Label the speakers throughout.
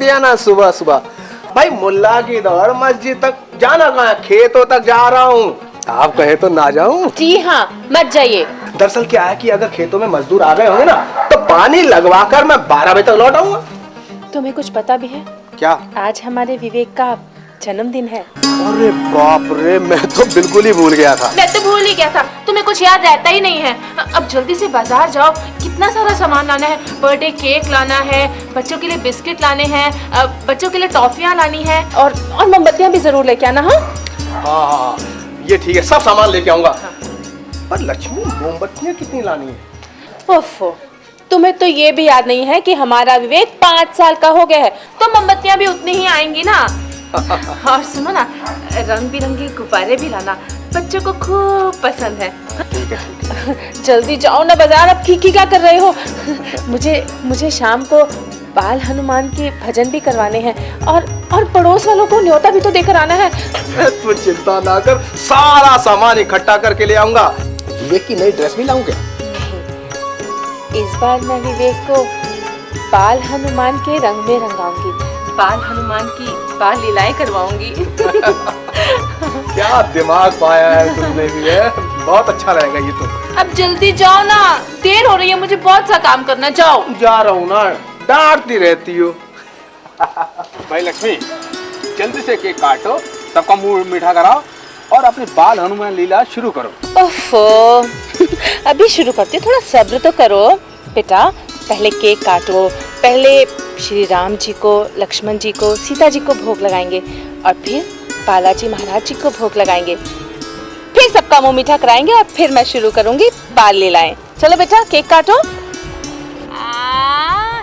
Speaker 1: दिया ना सुबह सुबह। भाई मुल्ला की दौड़ मस्जिद तक जाना कहाँ है, खेतों तक जा रहा हूँ। आप कहे तो ना जाऊँ?
Speaker 2: जी हाँ, मत जाइए।
Speaker 1: दरअसल क्या है कि अगर खेतों में मजदूर आ गए होंगे ना तो पानी लगवा कर मैं 12 बजे तक लौट आऊंगा।
Speaker 2: तुम्हें कुछ पता भी है?
Speaker 1: क्या?
Speaker 2: आज हमारे विवेक का जन्मदिन है।
Speaker 1: अरे बाप रे, मैं तो बिल्कुल ही भूल गया था।
Speaker 2: मैं तो भूल ही गया था, तुम्हें कुछ याद रहता ही नहीं है। अब जल्दी से बाजार जाओ, कितना सारा सामान लाना है। बर्थडे केक लाना है, बच्चों के लिए बिस्किट लाने हैं, बच्चों के लिए टॉफियाँ लानी है और मोमबत्तियाँ भी जरूर लेके आना।
Speaker 1: हाँ, ये ठीक है, सब सामान लेके आऊंगा। पर लक्ष्मी, मोमबत्तियाँ कितनी लानी है?
Speaker 2: ओफो, तुम्हें तो ये भी याद नहीं है कि हमारा विवेक 5 साल का हो गया है, तो मोमबत्तियाँ भी उतनी ही आएंगी ना। और सुनो ना, रंग बिरंगे गुब्बारे भी लाना, बच्चों को खूब पसंद है।
Speaker 1: ठीक है।
Speaker 2: जल्दी जाओ ना बाजार, अब की क्या कर रहे हो? मुझे शाम को बाल हनुमान के भजन भी करवाने हैं और पड़ोस वालों को न्योता भी तो देकर आना है।
Speaker 1: तू चिंता ना कर, सारा सामान इकट्ठा करके ले आऊंगा। विवेक की नई ड्रेस भी लाऊं क्या?
Speaker 2: इस बार मैं विवेक को बाल हनुमान के रंग में रंगाऊंगी, बाल हनुमान की बाल लीलाएं करवाऊंगी।
Speaker 1: क्या दिमाग पाया है तुमने भी, है बहुत अच्छा रहेगा ये तो।
Speaker 2: अब जल्दी जाओ ना, देर हो रही है, मुझे बहुत सा काम करना। जाओ।
Speaker 1: जा रहा हूँ ना, डांटती रहती हो।
Speaker 3: भाई लक्ष्मी, जल्दी से केक काटो, सबका मुंह मीठा कराओ और अपनी बाल हनुमान लीला शुरू करो।
Speaker 2: ओफो, अभी शुरू करती हूँ, थोड़ा सब्र तो करो बेटा। पहले केक काटो, पहले श्री राम जी को, लक्ष्मण जी को, सीता जी को भोग लगाएंगे और फिर बालाजी महाराज जी को भोग लगाएंगे, फिर सबका मुंह मीठा कराएंगे और फिर मैं शुरू करूंगी बाल लीलाएं। चलो बेटा, केक काटो।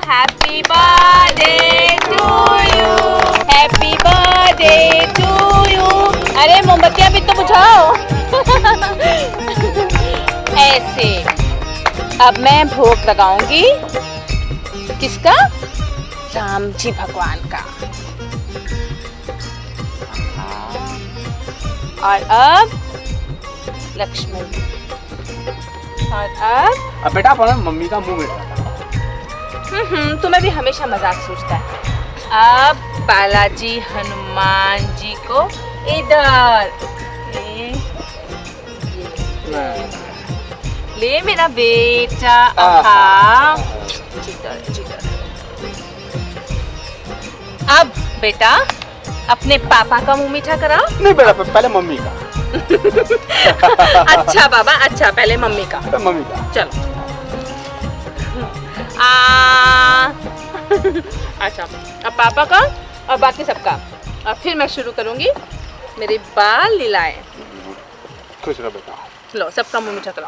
Speaker 2: Happy birthday to you, happy birthday to you. अरे मोमबत्तियां भी तो बुझाओ। ऐसे अब मैं भोग लगाऊंगी, किसका? राम जी भगवान का। और अब लक्ष्मण जी, और
Speaker 3: अब बेटा अपना मम्मी का मुंह मीठा।
Speaker 2: तुम्हें भी हमेशा मजाक सोचता है। अब बालाजी हनुमान जी को इधर ले मेरा बेटा। अब बेटा अपने पापा का मुंह मीठा कराओ।
Speaker 3: नहीं बेटा, पहले मम्मी का।
Speaker 2: अच्छा बाबा, अच्छा पहले मम्मी का।
Speaker 3: मम्मी का।
Speaker 2: चलो। अच्छा, अब पापा का और बाकी सबका, और फिर मैं शुरू करूंगी मेरे बाल लीलाएं।
Speaker 3: खुश रहो बेटा।
Speaker 2: लो, सबका मुंह मीठा कराओ।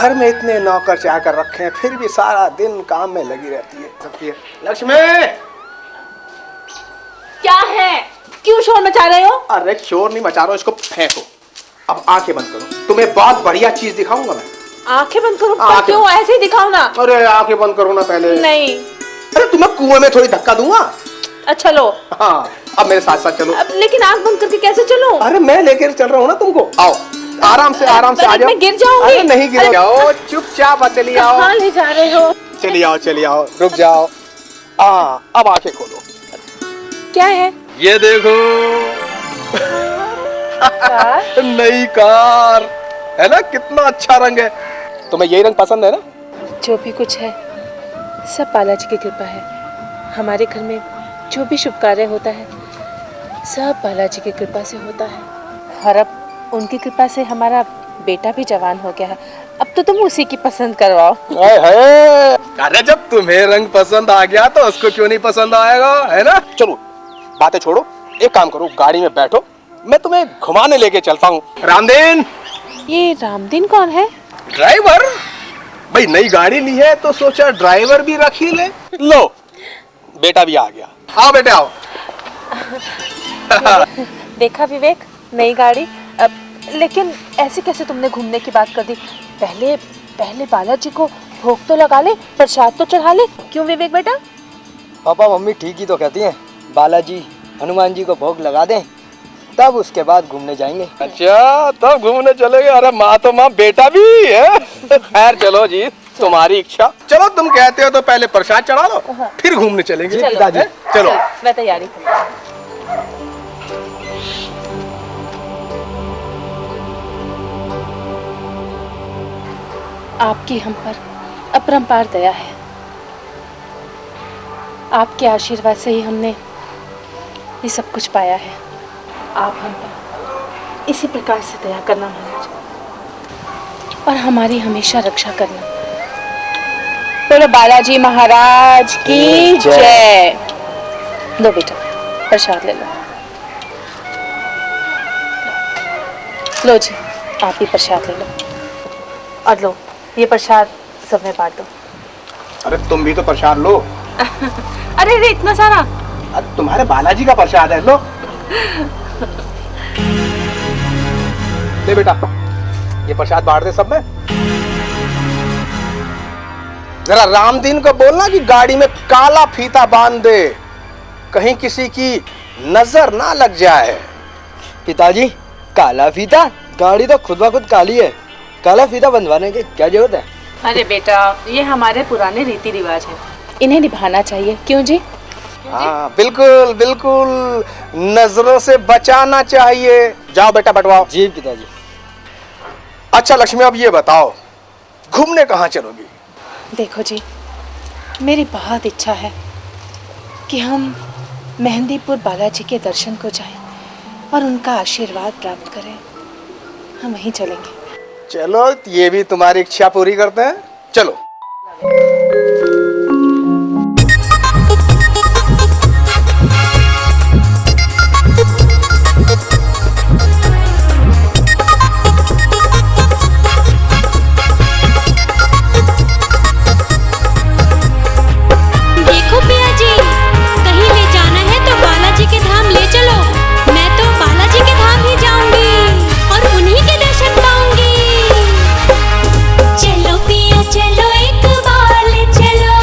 Speaker 1: घर में इतने नौकर चाकर रखे हैं, फिर भी सारा दिन काम में लगी रहती है। लक्ष्मी,
Speaker 2: क्या है? क्यों शोर मचा रहे हो?
Speaker 1: अरे शोर नहीं मचा रहा हूं, इसको फेंको। अब आंखें बंद करो, तुम्हें बहुत बढ़िया चीज दिखाऊंगा मैं।
Speaker 2: आंखें बंद करो?
Speaker 1: आंखें-
Speaker 2: क्यों? ऐसे ही दिखाओ ना।
Speaker 1: अरे आंखें बंद करो ना पहले।
Speaker 2: नहीं।
Speaker 1: अरे तुम्हें कुएं में थोड़ी धक्का दूंगा।
Speaker 2: अच्छा लो।
Speaker 1: हाँ, अब मेरे साथ साथ चलो।
Speaker 2: अब लेकिन आंख बंद करके कैसे चलो?
Speaker 1: अरे मैं लेकर चल रहा हूँ ना तुमको। आओ, आराम से आ जाओ।
Speaker 2: मैं गिर जाऊंगी।
Speaker 1: अरे नहीं गिर जाओ, चुपचाप चली आओ।
Speaker 2: कहाँ ले जा रहे हो?
Speaker 1: चली आओ, रुक जाओ। अब आंखें खोलो।
Speaker 2: क्या है?
Speaker 3: ये देखो,
Speaker 2: कार?
Speaker 1: नई कार है ना, कितना अच्छा रंग है। तुम्हें यही रंग पसंद है ना?
Speaker 2: जो भी कुछ है सब बालाजी की कृपा है। हमारे घर में जो भी शुभ कार्य होता है सब बालाजी की कृपा से होता है। और अब उनकी कृपा से हमारा बेटा भी जवान हो गया है। अब तो तुम उसी की पसंद करवाओ।
Speaker 1: अरे जब तुम्हें रंग पसंद आ गया तो उसको क्यों नहीं पसंद आएगा, है ना? चलो बातें छोड़ो, एक काम करो, गाड़ी में बैठो, मैं तुम्हें घुमाने लेके चलता हूँ। रामदीन।
Speaker 2: ये रामदीन कौन है?
Speaker 1: ड्राइवर। भाई नई गाड़ी ली है तो सोचा ड्राइवर भी रख ही ले। लो, बेटा भी आ गया। आओ बेटे आओ।
Speaker 2: देखा विवेक, नई गाड़ी। अब लेकिन ऐसे कैसे तुमने घूमने की बात कर दी? पहले बालाजी को भोग तो लगा ले, प्रसाद तो चढ़ा ले। क्यों विवेक बेटा?
Speaker 4: पापा मम्मी ठीक ही तो कहती हैं, बालाजी हनुमान जी को भोग लगा दें, तब उसके बाद घूमने जाएंगे।
Speaker 1: अच्छा, तब घूमने चलेंगे। अरे माँ तो माँ, बेटा भी है। खैर चलो जी, तुम्हारी इच्छा। चलो तुम कहते हो तो पहले प्रसाद चढ़ा लो, फिर घूमने चलेंगे।
Speaker 2: चलो,
Speaker 1: पिताजी चलो।
Speaker 2: मैं तैयारी करूँ। आपकी हम पर अपरंपार दया है। आपके आशीर्वाद से ही हमने ये सब कुछ पाया है। आप हम पर इसी प्रकार से दया करना महाराज, और हमारी हमेशा रक्षा करना। बोलो बालाजी महाराज की जय। लो बेटा, प्रसाद ले लो। लो जी, आप भी प्रसाद ले लो। और लो, ये प्रसाद सब में बांट दो।
Speaker 1: अरे तुम भी तो प्रसाद लो।
Speaker 2: अरे अरे, इतना सारा?
Speaker 1: अरे तुम्हारे बालाजी का प्रसाद है, लो। ले बेटा, ये प्रसाद बांट दे सब में। जरा रामदीन को बोलना कि गाड़ी में काला फीता बांध दे, कहीं किसी की नजर ना लग जाए।
Speaker 4: पिताजी, काला फीता? गाड़ी तो खुद ब खुद काली है, काला फीता बंधवाने की क्या जरूरत है?
Speaker 2: अरे बेटा, ये हमारे पुराने रीति रिवाज है, इन्हें निभाना चाहिए। क्यों जी?
Speaker 1: हाँ बिल्कुल बिल्कुल, नजरों से बचाना चाहिए। जाओ बेटा बंटवाओ।
Speaker 4: जी पिताजी।
Speaker 1: अच्छा लक्ष्मी, अब ये बताओ, घूमने कहाँ चलोगी?
Speaker 2: देखो जी, मेरी बहुत इच्छा है कि हम मेहंदीपुर बालाजी के दर्शन को जाएं और उनका आशीर्वाद प्राप्त करें। हम वहीं चलेंगे।
Speaker 1: चलो, ये भी तुम्हारी इच्छा पूरी करते हैं, चलो।
Speaker 5: देखो पिया जी, कहीं ले जाना है तो बालाजी के धाम ले चलो। मैं तो बालाजी के धाम ही जाऊंगी और उन्हीं के दर्शन पाऊंगी। चलो पिया चलो, एक बार ले चलो।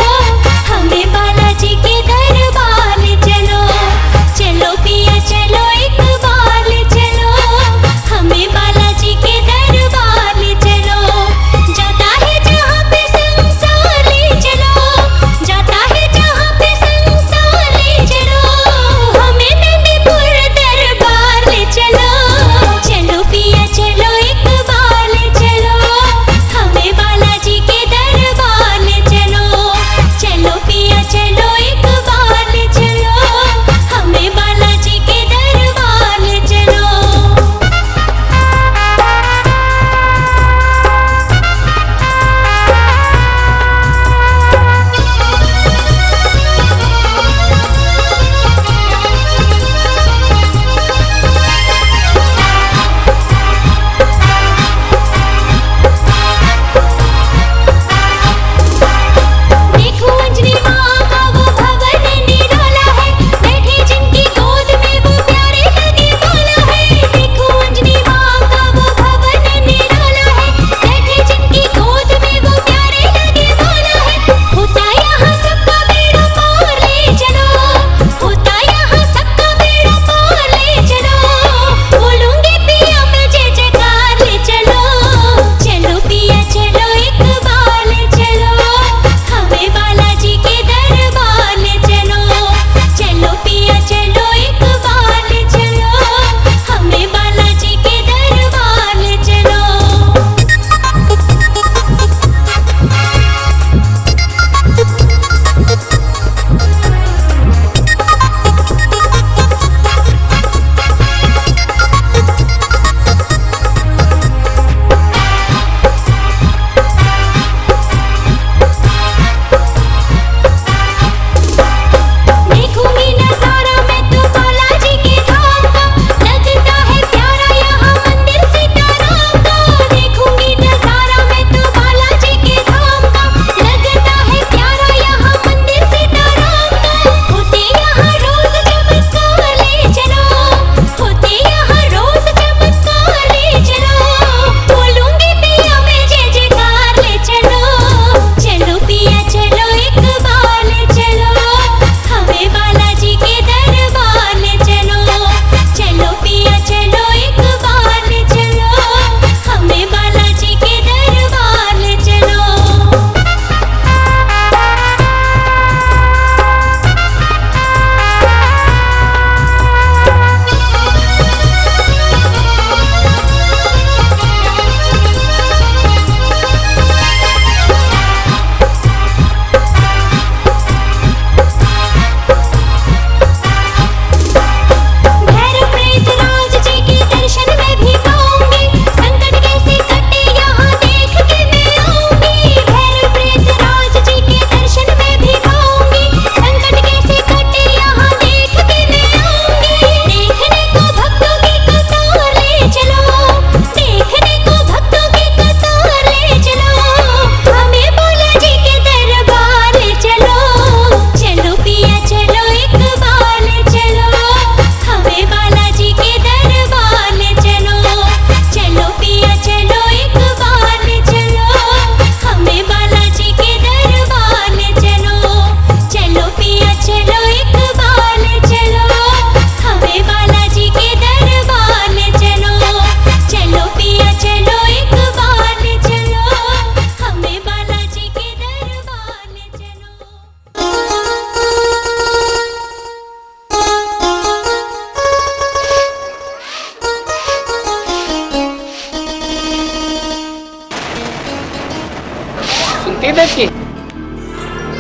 Speaker 6: की?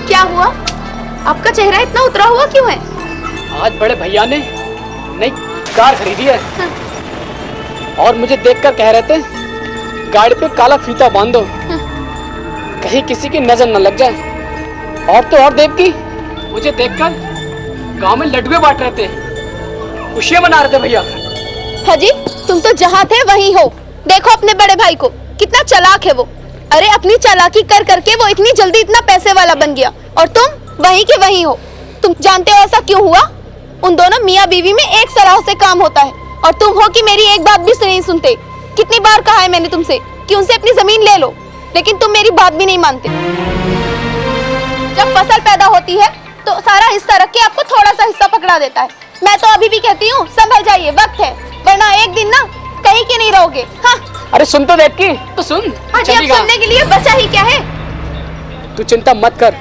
Speaker 2: क्या हुआ? आपका चेहरा इतना उतरा हुआ क्यों है?
Speaker 6: आज बड़े भैया ने नई कार खरीदी है और मुझे देखकर कह रहे थे गाड़ी पे काला फीता बांध दो, कहीं किसी की नजर न लग जाए। और तो और देवकी, मुझे देखकर गांव में लड्डुए बांट रहे थे, खुशियां मना रहे थे भैया।
Speaker 2: हाजी, तुम तो जहाँ थे वहीं हो। देखो अपने बड़े भाई को, कितना चालाक है वो। अरे अपनी चालाकी कर करके वो इतनी जल्दी इतना पैसे वाला बन गया और तुम वहीं के वहीं हो। तुम जानते हो ऐसा क्यों हुआ? उन दोनों मियाँ बीवी में एक सलाह से काम होता है और तुम हो कि मेरी एक बात भी नहीं सुनते। कितनी बार कहा है मैंने तुमसे कि उनसे अपनी जमीन ले लो, लेकिन तुम मेरी बात भी नहीं मानते। जब फसल पैदा होती है तो सारा हिस्सा रख के आपको थोड़ा सा हिस्सा पकड़ा देता है। मैं तो अभी भी कहती हूँ संभल जाइए, वक्त है, वरना एक दिन ना कहीं के नहीं रहोगे। हाँ
Speaker 6: अरे सुन तो देवकी, तो सुन।
Speaker 2: हाजी, अब सुनने के लिए बचा ही क्या है?
Speaker 6: तू चिंता मत कर,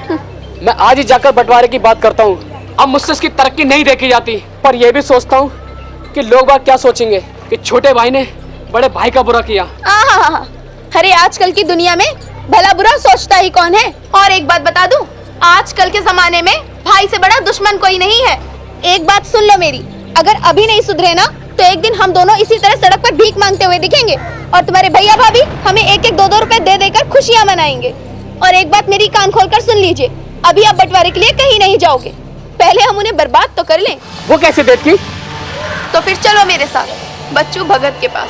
Speaker 6: मैं आज ही जाकर बंटवारे की बात करता हूँ। अब मुझसे इसकी तरक्की नहीं देखी जाती, पर यह भी सोचता हूँ कि लोग बात क्या सोचेंगे कि छोटे भाई ने बड़े भाई का बुरा किया।
Speaker 2: अरे आजकल की दुनिया में भला बुरा सोचता ही कौन है? और एक बात बता दूं, आजकल के जमाने में भाई से बड़ा दुश्मन कोई नहीं है। एक बात सुन लो मेरी, अगर अभी नहीं सुधरे ना तो एक दिन हम दोनों इसी तरह सड़क पर भीख मांगते हुए दिखेंगे और तुम्हारे भैया भाभी हमें एक एक दो रुपए दे देकर खुशियां मनाएंगे। और एक बात मेरी कान खोलकर सुन लीजिए, अभी आप बंटवारे के लिए कहीं नहीं जाओगे, पहले हम उन्हें बर्बाद तो कर लें।
Speaker 6: वो कैसे देवकी?
Speaker 2: तो फिर चलो मेरे साथ बच्चू भगत के पास,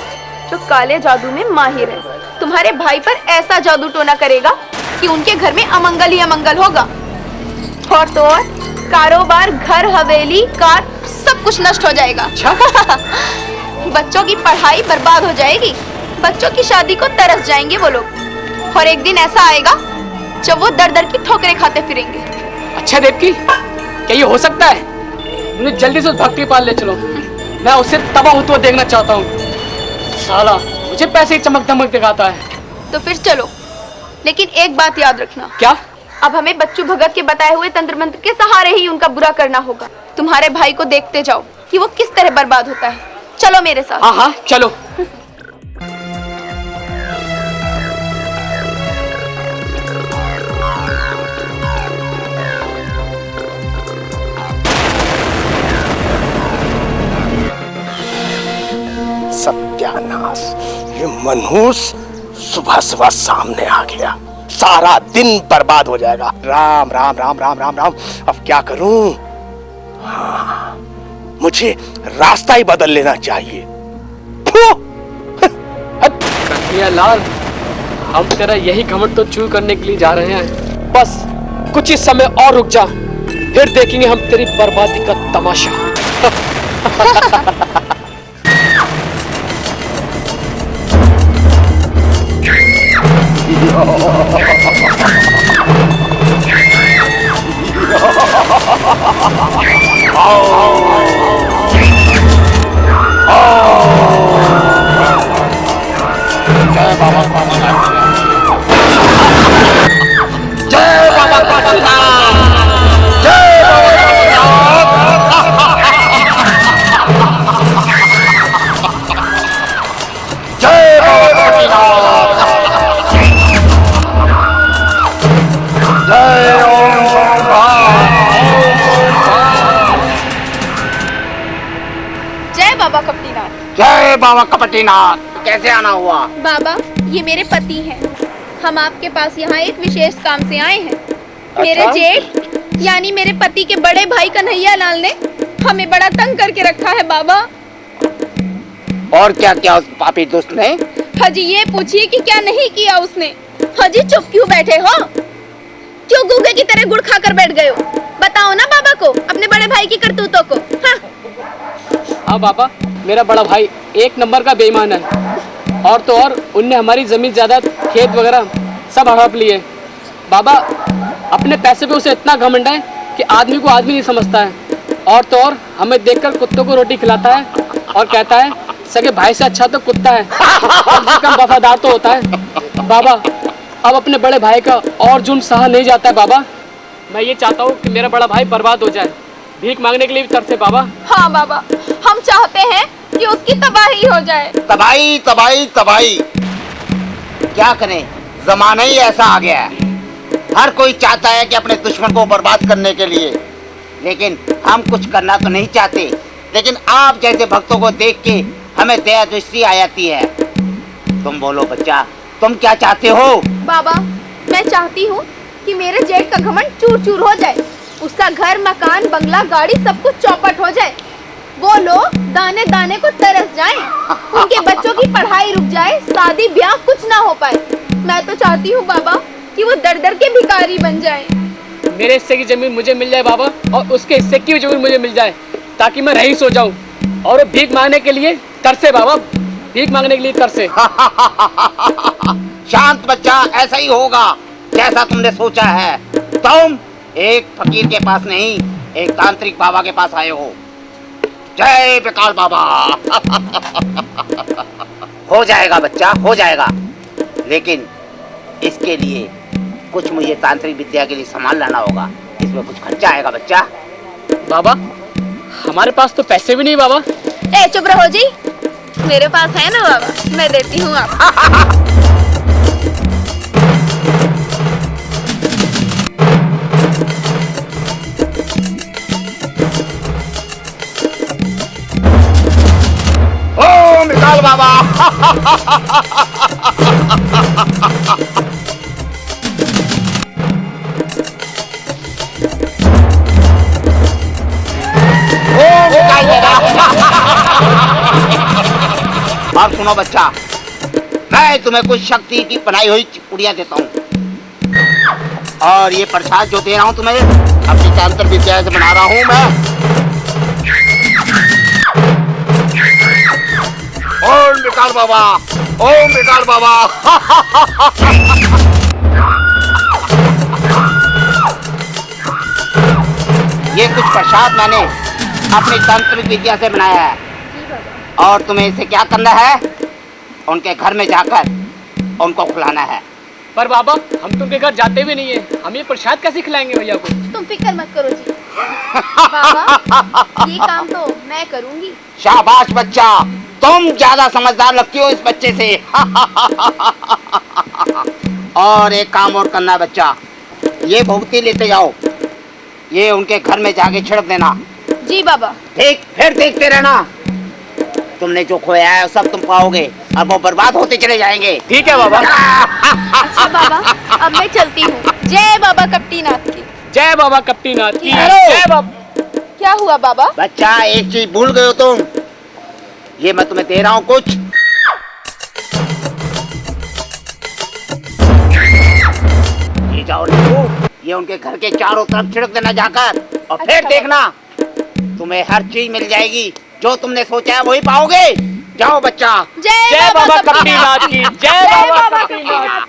Speaker 2: जो काले जादू में माहिर है। तुम्हारे भाई पर ऐसा जादू टोना करेगा कि उनके घर में अमंगल ही अमंगल होगा। और तो और कारोबार, घर, हवेली, कार सब कुछ नष्ट हो जाएगा। बच्चों की पढ़ाई बर्बाद हो जाएगी, बच्चों की शादी को तरस जाएंगे वो लोग। और एक दिन ऐसा आएगा जब वो दर दर की ठोकरें खाते फिरेंगे।
Speaker 6: अच्छा देवकी, क्या ये हो सकता है? मुझे जल्दी से उस भक्त के पास ले चलो, मैं उसे तबाह होते हुए देखना चाहता हूँ। साला मुझे पैसे की चमक धमक दिखाता है।
Speaker 2: तो फिर चलो, लेकिन एक बात याद रखना।
Speaker 6: क्या?
Speaker 2: अब हमें बच्चू भगत के बताए हुए तंत्र मंत्र के सहारे ही उनका बुरा करना होगा। तुम्हारे भाई को देखते जाओ कि वो किस तरह बर्बाद होता है। चलो मेरे साथ।
Speaker 6: हाँ हाँ चलो।
Speaker 1: सत्यानाश, ये मनहूस सुबह सुबह सामने आ गया, सारा दिन बर्बाद हो जाएगा। राम राम राम राम राम राम, अब क्या करूं? हाँ, मुझे रास्ता ही बदल लेना चाहिए।
Speaker 6: लाल, हम तेरा यही घमंड तो चूर करने के लिए जा रहे हैं। बस कुछ ही समय और रुक जा, फिर देखेंगे हम तेरी बर्बादी का तमाशा।
Speaker 1: जय बाबा काशीनाथ, जय बाबा काशीनाथ, जय ओम
Speaker 2: जय बाबा कपटीनाथ।
Speaker 1: जय बाबा कपटीनाथ। कैसे आना हुआ?
Speaker 2: बाबा, ये मेरे पति हैं। हम आपके पास यहाँ एक विशेष काम से आए हैं। मेरे जेठ यानी मेरे पति के बड़े भाई कन्हैया लाल ने हमें बड़ा तंग करके रखा है बाबा।
Speaker 7: और क्या क्या उस पापी दुष्ट ने?
Speaker 2: हाजी ये पूछिए कि क्या नहीं किया उसने। हाजी चुप क्यों बैठे हो? क्यों गूंगे की तरह गुड़ खाकर बैठ गए हो? बताओ ना बाबा को अपने बड़े भाई की करतूतों को।
Speaker 6: हाँ बाबा, मेरा बड़ा भाई एक नंबर का बेईमान है। और तो और उनने हमारी जमीन जायदाद, खेत वगैरह सब हड़प लिए। बाबा, अपने पैसे पे उसे इतना घमंड है कि आदमी को आदमी नहीं समझता है। और तो और हमें देखकर कुत्तों को रोटी खिलाता है और कहता है सगे भाई से अच्छा तो कुत्ता है, कम वफादार तो होता है। बाबा, अब अपने बड़े भाई का और जुल्म सहा नहीं जाता है बाबा। मैं ये चाहता हूँ कि मेरा बड़ा भाई बर्बाद हो जाए, भीख मांगने के लिए भी तरसे बाबा।
Speaker 2: हाँ बाबा, हम चाहते हैं कि उसकी तबाही हो जाए।
Speaker 7: तबाही तबाही तबाही, क्या करें, जमाना ही ऐसा आ गया है। हर कोई चाहता है कि अपने दुश्मन को बर्बाद करने के लिए, लेकिन हम कुछ करना तो नहीं चाहते। लेकिन आप जैसे भक्तों को देख के हमें दया दृष्टि आ जाती है। तुम बोलो बच्चा, तुम क्या चाहते हो?
Speaker 8: बाबा, मैं चाहती हूँ कि मेरे जेठ का घमंड चूर चूर हो जाए, उसका घर मकान बंगला गाड़ी सब कुछ चौपट हो जाए, वो लोग दाने दाने को तरस जाएं, उनके बच्चों की पढ़ाई रुक जाए, शादी ब्याह कुछ ना हो पाए। मैं तो चाहती हूँ बाबा कि वो दर दर के भिखारी बन जाएं।
Speaker 6: मेरे हिस्से की जमीन मुझे मिल जाए बाबा, और उसके हिस्से की जमीन मुझे मिल जाए, ताकि मैं रईस हो जाऊं। और वो भीख मांगने के लिए तरसे बाबा, भीख मांगने के लिए तरसे।
Speaker 7: शांत बच्चा, ऐसा ही होगा जैसा तुमने सोचा है। तुम एक फकीर के पास नहीं, एक तांत्रिक बाबा के पास आए हो। जय विकाल बाबा। हो जाएगा बच्चा, हो जाएगा, लेकिन इसके लिए कुछ मुझे तांत्रिक विद्या के लिए सामान लाना होगा, इसमें कुछ खर्चा आएगा बच्चा।
Speaker 6: बाबा, हमारे पास तो पैसे भी नहीं बाबा।
Speaker 8: ए चुप रहो जी, मेरे पास है ना बाबा, मैं देती हूँ आपको।
Speaker 7: ओम विकाल बाबा। ओम विकाल बाबा। अब सुनो बच्चा, मैं तुम्हें कुछ शक्ति की बनाई हुई चिड़िया देता हूँ, और ये प्रसाद जो दे रहा हूँ तुम्हें, अपनी तांत्रिक विद्या से बना रहा हूँ मैं। ओम विकाल बाबा, ओम विकाल बाबा। ये कुछ प्रसाद मैंने अपनी तांत्रिक विद्या से बनाया है, और तुम्हें इसे क्या करना है, उनके घर में जाकर उनको खिलाना है।
Speaker 6: पर बाबा, हम तो उनके घर जाते भी नहीं है, हम ये प्रसाद कैसे खिलाएंगे भैया को?
Speaker 8: तुम फिक्र मत करो जी बाबा, ये काम तो मैं करूँगी।
Speaker 7: शाबाश बच्चा, तुम ज्यादा समझदार लगती हो इस बच्चे से। और एक काम और करना है बच्चा, ये भुगती लेते जाओ, ये उनके घर में जाके छिड़क देना।
Speaker 8: जी बाबा।
Speaker 7: ठीक, फिर देखते रहना, तुमने जो खोया है सब तुम पाओगे, और वो बर्बाद होते चले जाएंगे।
Speaker 6: ठीक है बाबा।
Speaker 8: अच्छा बाबा, अब मैं चलती हूँ। जय बाबा कपटीनाथ की।
Speaker 6: जय बाबा कपटीनाथ की।
Speaker 7: हेलो।
Speaker 6: जय बाबा।
Speaker 8: क्या हुआ बाबा?
Speaker 7: बच्चा, एक चीज भूल गए हो तुम, ये मैं तुम्हें दे रहा हूँ कुछ। ये जाओ नींबू, ये उनके घर के चारों तरफ छिड़क देना जाकर, और फिर
Speaker 8: अच्छा
Speaker 7: देखना तुम्हें हर चीज मिल जाएगी, जो तुमने सोचा है वही पाओगे। जाओ बच्चा।
Speaker 6: जय बाबा कपटीनाथ की। जय बाबा कपटीनाथ।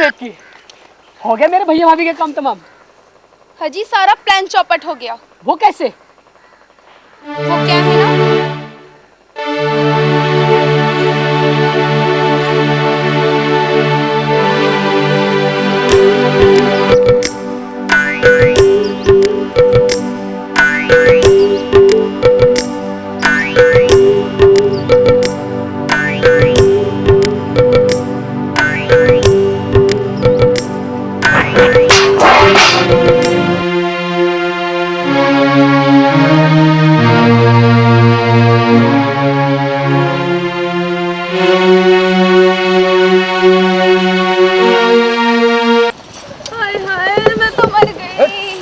Speaker 6: देवकी, हो गया मेरे भैया भाभी का काम तमाम?
Speaker 8: हाजी सारा प्लान चौपट हो गया।
Speaker 6: वो कैसे?
Speaker 8: वो क्या है ना, हाय हाय मैं तो मर गई।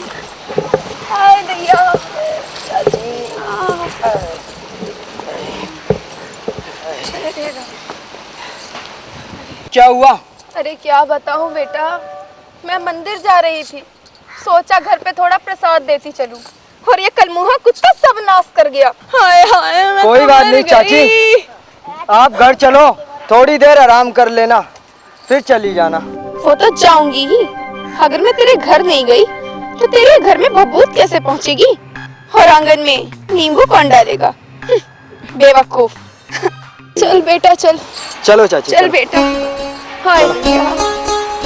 Speaker 8: हाय दैया।
Speaker 4: क्या हुआ?
Speaker 8: अरे क्या बताऊं बेटा, मैं मंदिर जा रही थी, सोचा घर पे थोड़ा प्रसाद देती चलूं, और ये कलमुहा कुत्ता सब नाश कर गया। हाय हाय मैं
Speaker 4: कोई
Speaker 8: तो
Speaker 4: बात
Speaker 8: मर
Speaker 4: नहीं चाची,
Speaker 8: गई।
Speaker 4: आप घर चलो, थोड़ी देर आराम कर लेना, फिर चली जाना।
Speaker 8: वो तो जाऊंगी ही, अगर मैं तेरे घर नहीं गई तो तेरे घर में भभूत कैसे पहुंचेगी, और आंगन में नींबू कौन डालेगा? बेवकूफ। चल बेटा चल,
Speaker 4: चलो चाची,
Speaker 8: चल
Speaker 4: चलो।
Speaker 8: बेटा। हाय भैया,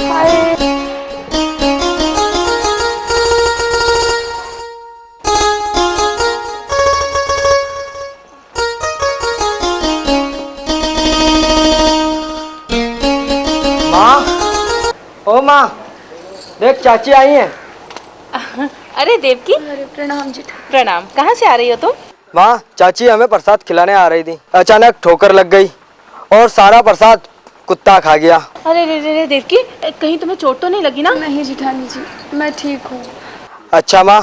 Speaker 8: हाय।
Speaker 4: माँ, ओ माँ, देख चाची आई हैं।
Speaker 2: अरे देवकी,
Speaker 8: अरे प्रणाम जी।
Speaker 2: प्रणाम। कहाँ से आ रही हो तुम?
Speaker 4: माँ, चाची हमें प्रसाद खिलाने आ रही थी, अचानक ठोकर लग गई और सारा प्रसाद कुत्ता खा गया।
Speaker 2: अरे रे रे रे देवकी, कहीं तुम्हें चोट तो नहीं लगी ना?
Speaker 8: नहीं जिठानी जी, मैं ठीक हूँ।
Speaker 4: अच्छा माँ,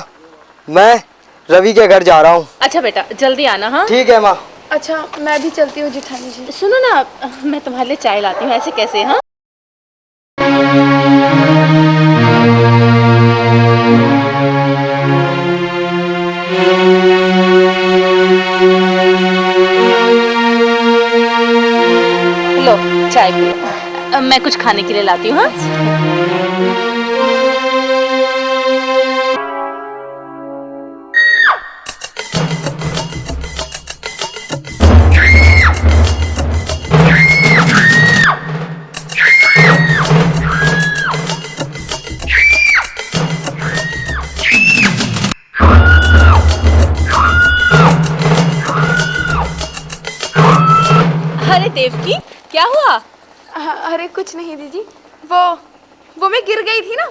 Speaker 4: मैं रवि के घर जा रहा हूँ।
Speaker 2: अच्छा बेटा, जल्दी आना। हाँ
Speaker 4: ठीक है माँ।
Speaker 8: अच्छा मैं भी चलती हूँ जिठानी जी।
Speaker 2: सुनो ना, मैं तुम्हारे लिए चाय लाती हूँ। ऐसे कैसे? हाँ लो चाय पियो, मैं कुछ खाने के लिए लाती हूँ। हाँ अरे देवकी, क्या हुआ?
Speaker 8: अरे कुछ नहीं दीदी, वो मैं गिर गई थी ना,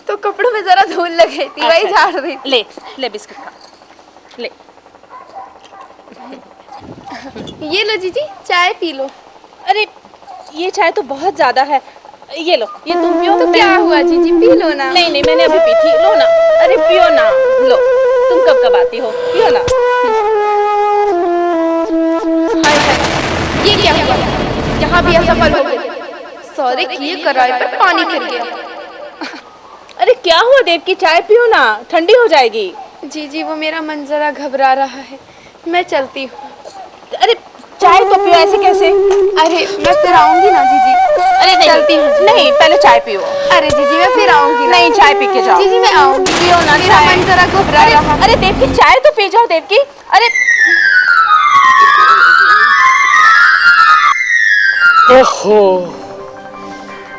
Speaker 8: तो कपड़ों में जरा धूल लग गई थी, वही
Speaker 2: अच्छा,
Speaker 8: झाड़ रही थी।
Speaker 2: ले ले बिस्किट खा, ले।
Speaker 8: ये लो जीजी, चाय पी लो।
Speaker 2: अरे ये चाय तो बहुत ज्यादा है, ये लो, ये तुम पियो।
Speaker 8: तो क्या हुआ जीजी, पी लो ना।
Speaker 2: नहीं नहीं, मैंने अभी पी थी, लो ना। अरे पियो ना, लो, तुम कब कब आती हो, पियो ना।
Speaker 8: हाय हाय, ये क्या हुआ, यहाँ भी असफल हो गई। सौदे किए कराए पर पानी फिर गया।
Speaker 2: अरे क्या हुआ देवकी, चाय पियो ना, ठंडी हो जाएगी।
Speaker 8: जीजी वो मेरा मन जरा घबरा रहा है, मैं चलती हूँ।
Speaker 2: अरे चाय तो पियो, ऐसे कैसे?
Speaker 8: अरे मैं फिर आऊंगी ना जीजी।
Speaker 2: अरे नहीं,
Speaker 8: चलती हूँ।
Speaker 2: नहीं, पहले चाय पियो।
Speaker 8: अरे जीजी मैं फिर आऊंगी।
Speaker 2: नहीं, चाय पी के जाओ।
Speaker 8: जीजी मैं आऊंगी, पियो ना, मेरा मन जरा घबरा रहा है।
Speaker 2: अरे देवकी, चाय तो पी जाओ देवकी। अरे
Speaker 6: ओहो,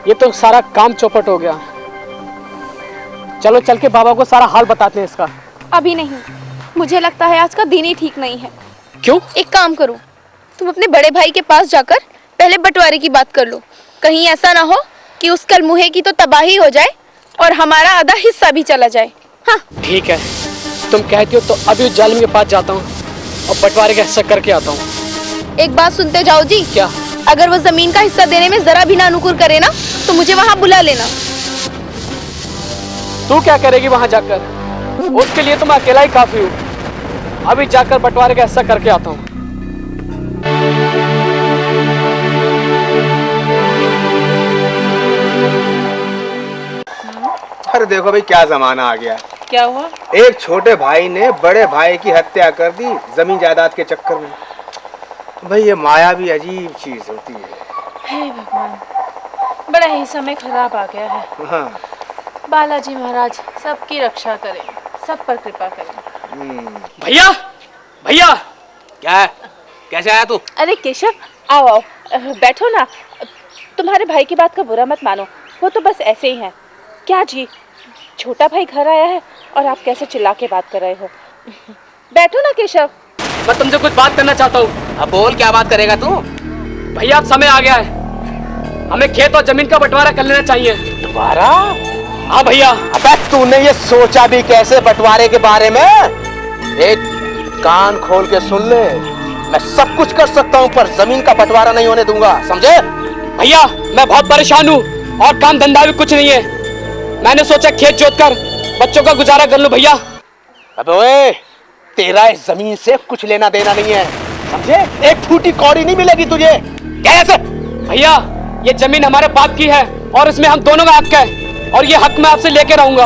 Speaker 6: ये तो सारा काम चौपट हो गया। चलो चल के बाबा को सारा हाल बताते हैं इसका।
Speaker 8: अभी नहीं, मुझे लगता है आज का दिन ही ठीक नहीं है।
Speaker 6: क्यों?
Speaker 8: एक काम करो, तुम अपने बड़े भाई के पास जाकर पहले बंटवारे की बात कर लो। कहीं ऐसा ना हो कि उस कलमुहे की तो तबाही हो जाए और हमारा आधा हिस्सा भी चला जाए। हाँ
Speaker 6: ठीक है, तुम कहती हो तो अभी उस जालिम के पास जाता हूँ और बंटवारे का हिस्सा करके आता हूँ।
Speaker 8: एक बात सुनते जाओ जी।
Speaker 6: क्या?
Speaker 8: अगर वो जमीन का हिस्सा देने में जरा भी ना अनुकूल करे ना, तो मुझे वहाँ बुला लेना।
Speaker 6: तू क्या करेगी वहां जाकर? उसके लिए तो मैं अकेला ही काफी हूँ। अभी जाकर बंटवारे का हिस्सा करके आता हूँ।
Speaker 3: अरे देखो भाई क्या जमाना आ गया।
Speaker 2: क्या हुआ?
Speaker 3: एक छोटे भाई ने बड़े भाई की हत्या कर दी जमीन जायदाद के चक्कर में। भाई ये माया भी अजीब चीज होती है।
Speaker 2: हे भगवान, बड़ा ही समय खराब आ गया है।
Speaker 1: हाँ।
Speaker 2: बालाजी महाराज सबकी रक्षा करें, सब पर कृपा करें।
Speaker 6: भैया भैया,
Speaker 1: क्या है? कैसे आया तू?
Speaker 2: अरे केशव, आओ आओ, बैठो ना। तुम्हारे भाई की बात का बुरा मत मानो, वो तो बस ऐसे ही हैं। क्या जी, छोटा भाई घर आया है और आप कैसे चिल्ला के बात कर रहे हो? बैठो ना केशव।
Speaker 6: मैं तुमसे कुछ बात करना चाहता हूँ।
Speaker 1: अब बोल, क्या बात करेगा तू?
Speaker 6: भैया अब समय आ गया है, हमें खेत और जमीन का बंटवारा कर लेना चाहिए।
Speaker 1: दोबारा?
Speaker 6: हाँ भैया।
Speaker 1: अबे तूने ये सोचा भी कैसे बंटवारे के बारे में? एक कान खोल के सुन ले, मैं सब कुछ कर सकता हूँ पर जमीन का बंटवारा नहीं होने दूंगा, समझे?
Speaker 6: भैया मैं बहुत परेशान हूँ और काम धंधा भी कुछ नहीं है। मैंने सोचा खेत जोतकर बच्चों का गुजारा कर लूं भैया।
Speaker 1: अबे ओए, तेरा इस जमीन से कुछ लेना देना नहीं है, समझे? एक फूटी कौड़ी नहीं मिलेगी तुझे। कैसे?
Speaker 6: भैया ये जमीन हमारे बाप की है और इसमें हम दोनों का हक है और ये हक मैं आपसे लेके रहूंगा।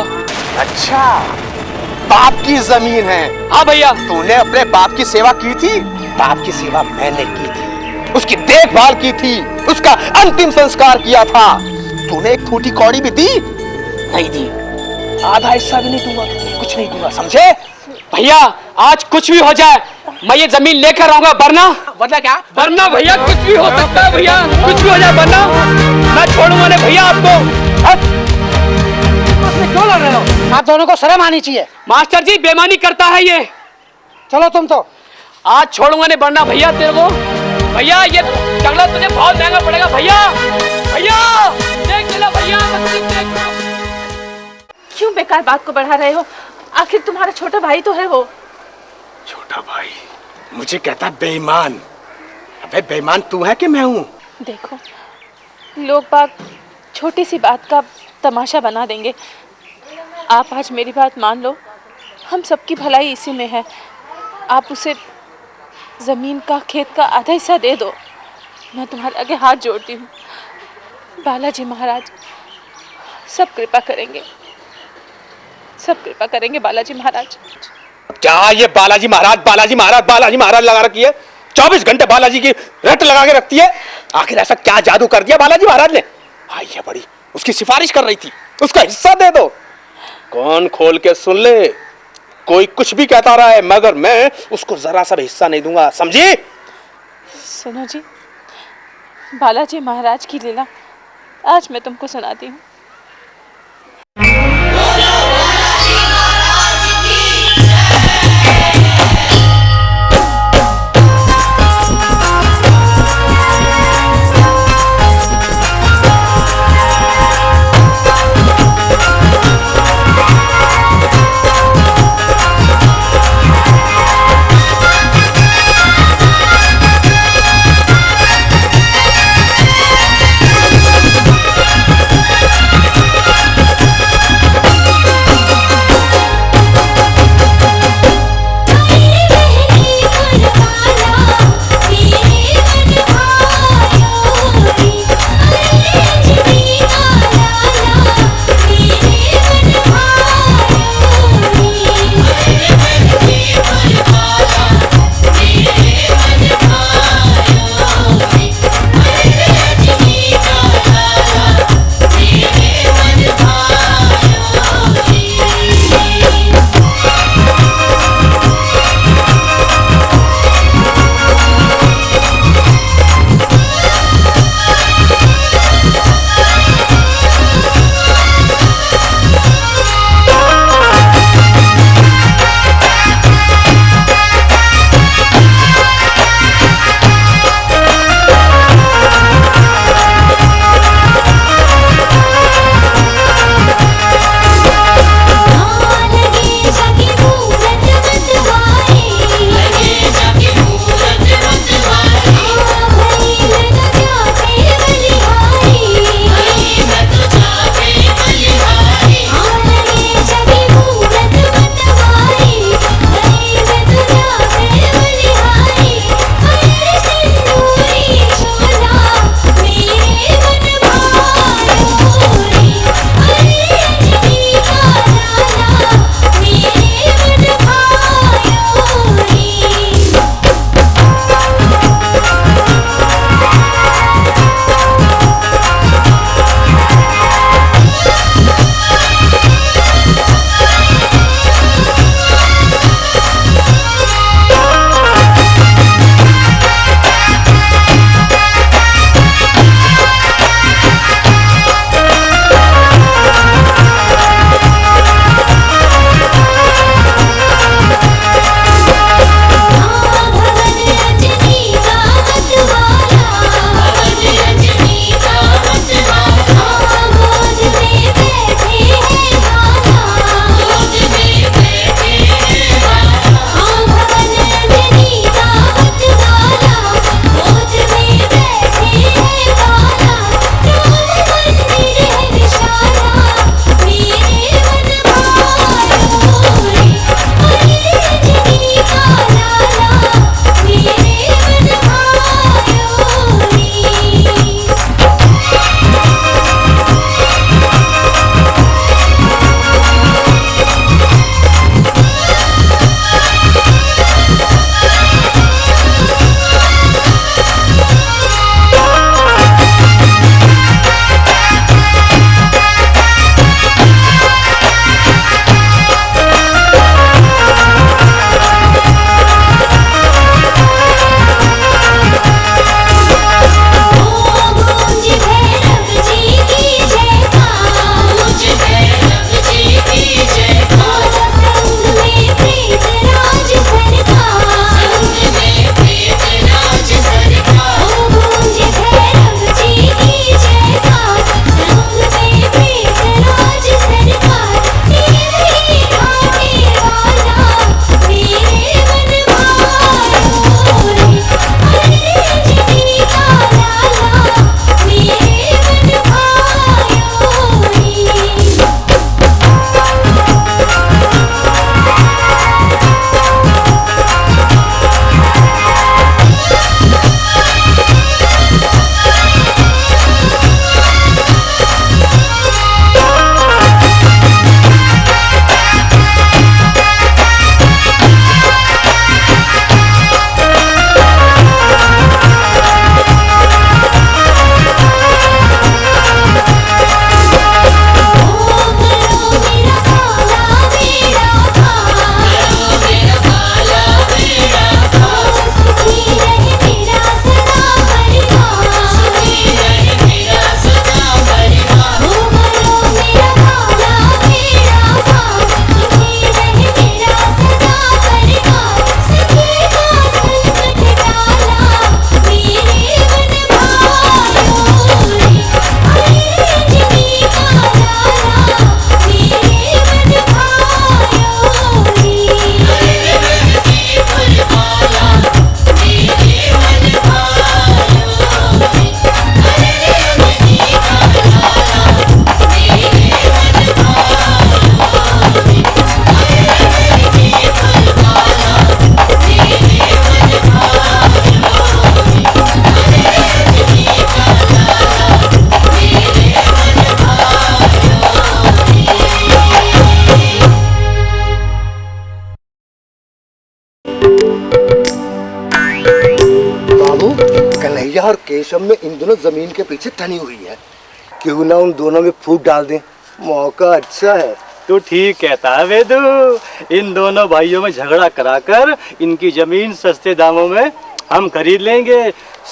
Speaker 1: अच्छा, बाप की जमीन है?
Speaker 6: हाँ भैया।
Speaker 1: तूने अपने बाप की सेवा की थी? बाप की सेवा मैंने की थी, उसकी देखभाल की थी, उसका अंतिम संस्कार किया था। तूने एक फूटी कौड़ी भी दी? नहीं दी। आधा हिस्सा भी नहीं दूंगा, कुछ नहीं दूंगा, समझे?
Speaker 6: भैया आज कुछ भी हो जाए मैं ये जमीन लेकर रहूंगा, वरना
Speaker 1: क्या?
Speaker 6: वरना भैया कुछ भी हो सकता है। भैया कुछ भी हो जाए, वरना मैं छोड़ूंगा नहीं भैया आपको।
Speaker 4: क्यों लड़ रहे हो? आप दोनों को शर्म आनी चाहिए।
Speaker 6: मास्टर जी बेईमानी करता है ये।
Speaker 4: चलो तुम तो।
Speaker 6: आज छोड़ूंगा नहीं, वरना भैया तेरे को, भैया ये जंगला तुझे बहुत महंगा पड़ेगा भैया। भैया देख लेना भैया,
Speaker 2: क्यों बेकार बात को बढ़ा रहे हो? आखिर तुम्हारा छोटा भाई तो है वो।
Speaker 1: छोटा भाई मुझे कहता है बेईमान। अबे बेईमान तू है कि मैं हूँ?
Speaker 2: देखो, लोग बाग छोटी सी बात का तमाशा बना देंगे। आप आज मेरी बात मान लो, हम सबकी भलाई इसी में है। आप उसे जमीन का, खेत का आधा हिस्सा दे दो। मैं तुम्हारे आगे हाथ जोड़ती हूँ। बालाजी महाराज सब कृपा करेंगे, सब कृपा करेंगे बालाजी महाराज।
Speaker 1: क्या ये बालाजी महाराज बालाजी महाराज बालाजी महाराज लगा रखी है? 24 घंटे बालाजी की रट लगा के रखती है। आखिर ऐसा क्या जादू कर दिया बालाजी महाराज ने? भाई है बड़ी, उसकी सिफारिश कर रही थी, उसका हिस्सा दे दो। कौन खोल के सुन ले, कोई कुछ भी कहता रहा है मगर मैं उसको जरा सा भी हिस्सा नहीं दूंगा, समझी?
Speaker 2: सुनो जी, बालाजी महाराज की लीला आज मैं तुमको सुनाती हूँ।
Speaker 4: और केशव में इन दोनों जमीन के पीछे तनी हुई है। क्यों ना उन दोनों में फूट डाल दें, मौका अच्छा है।
Speaker 9: तू ठीक कहता है वेदू। इन दोनों भाइयों में झगड़ा कराकर इनकी जमीन सस्ते दामों में हम खरीद लेंगे।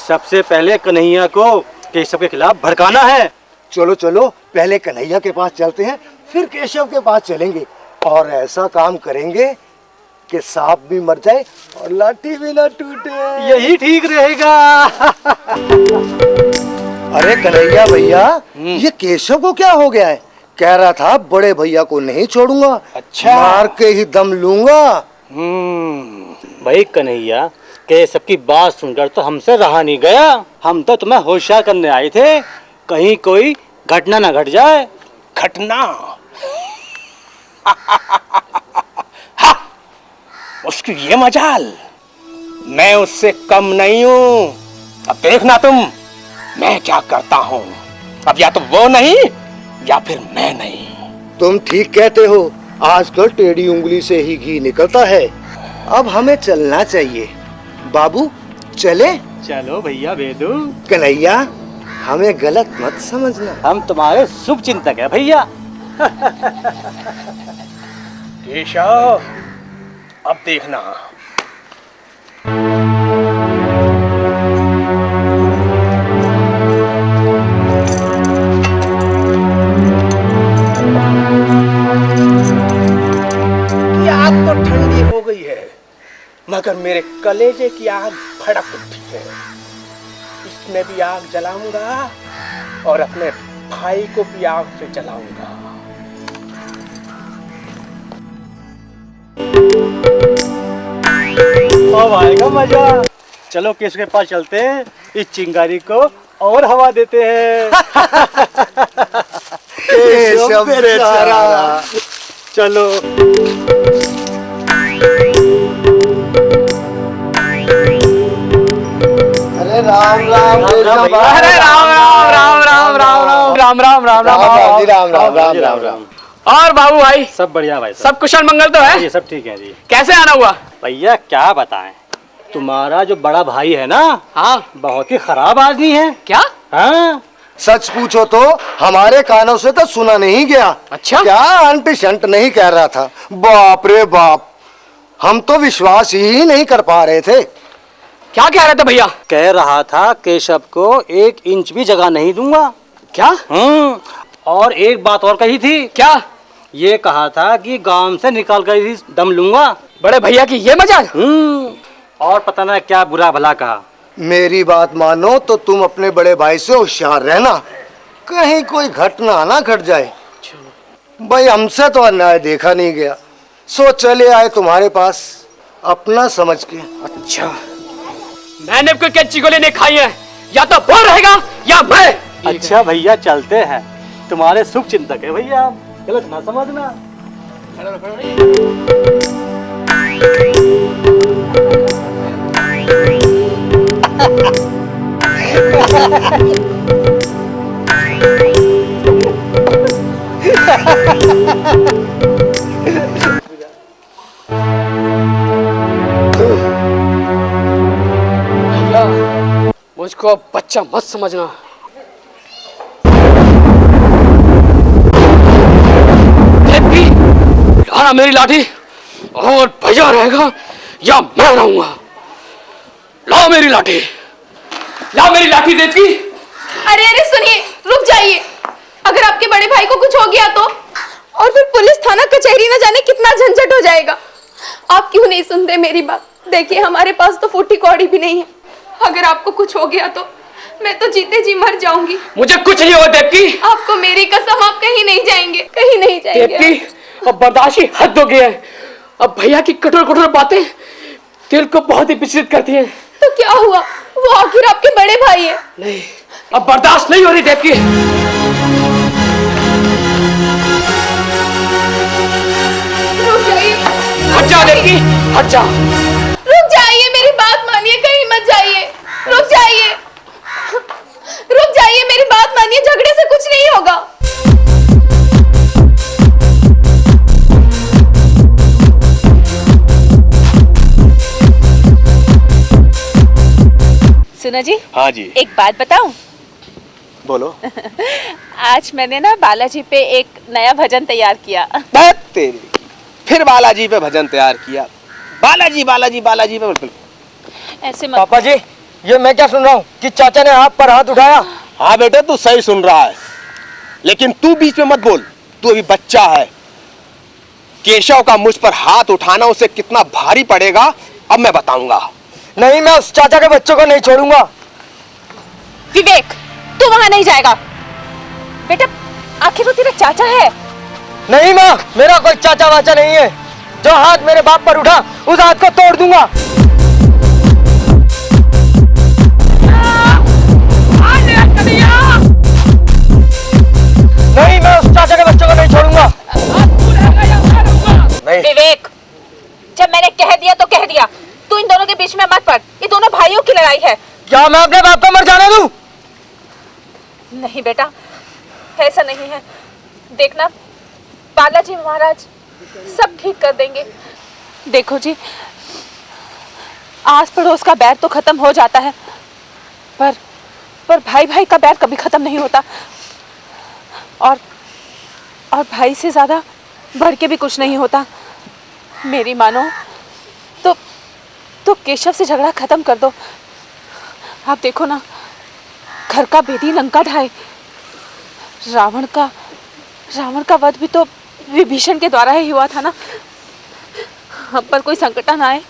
Speaker 9: सबसे पहले कन्हैया को केशव के खिलाफ भड़काना है।
Speaker 4: चलो चलो, पहले कन्हैया के पास चलते हैं, फिर केशव के पास चलेंगे और ऐसा काम करेंगे कि सांप भी मर जाए और लाठी भी ना टूटे।
Speaker 9: यही ठीक रहेगा।
Speaker 4: अरे कन्हैया भैया, ये केशव को क्या हो गया है? कह रहा था बड़े भैया को नहीं छोड़ूंगा,
Speaker 1: अच्छा।
Speaker 4: मार के ही दम लूंगा।
Speaker 9: भाई कन्हैया, केशव की बात सुनकर तो हमसे रहा नहीं गया। हम तो तुम्हें होशियार करने आए थे, कहीं कोई घटना ना घट जाए।
Speaker 1: घटना? उसकी ये मजाल, मैं उससे कम नहीं हूं। अब देखना तुम मैं क्या करता हूं। अब या तो वो नहीं या फिर मैं नहीं।
Speaker 4: तुम ठीक कहते हो, आजकल टेढ़ी उंगली से ही घी निकलता है। अब हमें चलना चाहिए। बाबू चले?
Speaker 9: चलो भैया वेदू।
Speaker 4: कन्हैया, हमें गलत मत समझना।
Speaker 9: हम तुम्हारे शुभ चिंतक है भैया।
Speaker 1: केशव, अब देखना। कि आग तो ठंडी हो गई है, मगर मेरे कलेजे की आग भड़क उठी है। इसमें भी आग जलाऊंगा और अपने भाई को भी आग से जलाऊंगा।
Speaker 9: अब आएगा मजा। चलो केशव के पास चलते हैं, इस चिंगारी को और हवा देते हैं।
Speaker 4: केशव बेचारा।
Speaker 9: चलो।
Speaker 4: अरे राम राम केशव भाई।
Speaker 6: अरे राम राम राम राम राम राम राम राम राम
Speaker 4: राम जी, राम राम राम राम राम।
Speaker 6: और बाबू भाई
Speaker 9: सब बढ़िया भाई।
Speaker 6: सब कुशल मंगल तो है?
Speaker 9: ये सब ठीक है जी।
Speaker 6: कैसे आना हुआ?
Speaker 9: भैया क्या बताएं, तुम्हारा जो बड़ा भाई है ना,
Speaker 6: हाँ।
Speaker 9: बहुत ही खराब आदमी है।
Speaker 6: क्या?
Speaker 9: हाँ,
Speaker 4: सच पूछो तो हमारे कानों से तो सुना नहीं गया।
Speaker 6: अच्छा?
Speaker 4: क्या अंट शंट नहीं कह रहा था। बाप रे बाप, हम तो विश्वास ही नहीं कर पा रहे थे।
Speaker 6: क्या कह रहे थे भैया?
Speaker 9: कह रहा था केशव को 1 इंच भी जगह नहीं दूंगा।
Speaker 6: क्या?
Speaker 9: और एक बात और कही थी।
Speaker 6: क्या?
Speaker 9: ये कहा था कि गांव से निकाल कर ही दम लूंगा।
Speaker 6: बड़े भैया की ये मजाल?
Speaker 9: और पता ना क्या बुरा भला कहा।
Speaker 4: मेरी बात मानो तो तुम अपने बड़े भाई से होशियार रहना, कहीं कोई घटना ना घट जाए। भाई हमसे तो अन्याय देखा नहीं गया, सो चले आए तुम्हारे पास अपना समझ के।
Speaker 6: अच्छा, मैंने कोई कैची गोली नहीं खाई है, या तो वो रहेगा या मैं।
Speaker 9: अच्छा भैया चलते हैं, तुम्हारे शुभ चिंतक है भैया, गलत ना समझना।
Speaker 6: भैया मुझको बच्चा मत समझना। लाना मेरी लाठी और भैया रहेगा या मैं रहूंगा। लाओ मेरी लाठी, लाओ मेरी लाठी देती।
Speaker 8: अरे अरे सुनिए, रुक जाइए। अगर आपके बड़े भाई को कुछ हो गया तो, और फिर पुलिस थाना कचहरी न जाने कितना झंझट हो जाएगा। आप क्यों नहीं सुनते मेरी बात? देखिए हमारे पास तो फूटी कौड़ी भी नहीं है। अगर आपको कुछ हो गया तो मैं तो जीते जी मर जाऊंगी।
Speaker 6: मुझे कुछ नहीं होगा देवकी।
Speaker 8: आपको मेरी कसम, आप कहीं नहीं जाएंगे, कहीं नहीं जाएंगे।
Speaker 6: देवकी अब बर्दाश्त ही हद हो गया है। अब भैया की कठोर कठोर बातें दिल को बहुत ही विचलित करती हैं।
Speaker 8: तो क्या हुआ, वो आखिर आपके बड़े भाई है।
Speaker 6: नहीं, अब बर्दाश्त नहीं हो रही देवकी।
Speaker 8: रुक जाइए,
Speaker 6: हट जा देवकी, हट जा।
Speaker 8: रुक जाइए, मेरी बात मानिए, कहीं मत जाइए। रुक जाइए, रुक जाइए, मेरी बात मानिए, झगड़े से कुछ नहीं होगा।
Speaker 2: सुनो सुनो जी,
Speaker 1: हाँ जी,
Speaker 2: एक बात बताऊं?
Speaker 1: बोलो।
Speaker 2: आज मैंने ना बालाजी पे एक नया भजन तैयार किया।
Speaker 1: बात तेरी, फिर बालाजी पे भजन तैयार किया। बालाजी बालाजी बालाजी पे बिल्कुल।
Speaker 2: ऐसे मत।
Speaker 4: पापा जी, ये मैं क्या सुन रहा हूँ कि चाचा ने आप पर हाथ उठाया?
Speaker 1: हाँ बेटे, तू सही सुन रहा है, लेकिन तू बीच में मत बोल, तू अभी बच्चा है। केशव का मुझ पर हाथ उठाना उसे कितना भारी पड़ेगा अब मैं बताऊंगा।
Speaker 4: नहीं, मैं उस चाचा के बच्चों को नहीं छोड़ूंगा।
Speaker 2: विवेक, तू वहां नहीं जाएगा। बेटा, आखिर वो तेरा चाचा है।
Speaker 4: नहीं माँ, मेरा कोई चाचा वाचा नहीं है। जो हाथ मेरे बाप पर उठा, उस हाथ को तोड़ दूंगा। नहीं, मैं उस चाचा के बच्चों को नहीं छोड़ूंगा। नहीं।
Speaker 2: विवेक, जब मैंने कह दिया तो कह दिया। तू इन दोनों के बीच में मत पड़। ये दोनों भाइयों की लड़ाई है।
Speaker 4: क्या मैं अपने बाप को मर जाने दूं?
Speaker 2: नहीं बेटा, ऐसा नहीं है। देखना, बालाजी महाराज सब ठीक कर देंगे। देखो जी, आस पड़ोस का बैर तो खत्म हो जाता है, पर भाई भाई का बैर कभी खत्म नहीं होता। और भाई से ज्यादा बढ़ के भी कुछ नहीं होता। मेरी मानो तो केशव से झगड़ा खत्म कर दो। आप देखो ना, घर का बेदी लंका ढाए। रावण का वध भी तो विभीषण के द्वारा ही हुआ था ना। हम पर कोई संकट ना आए।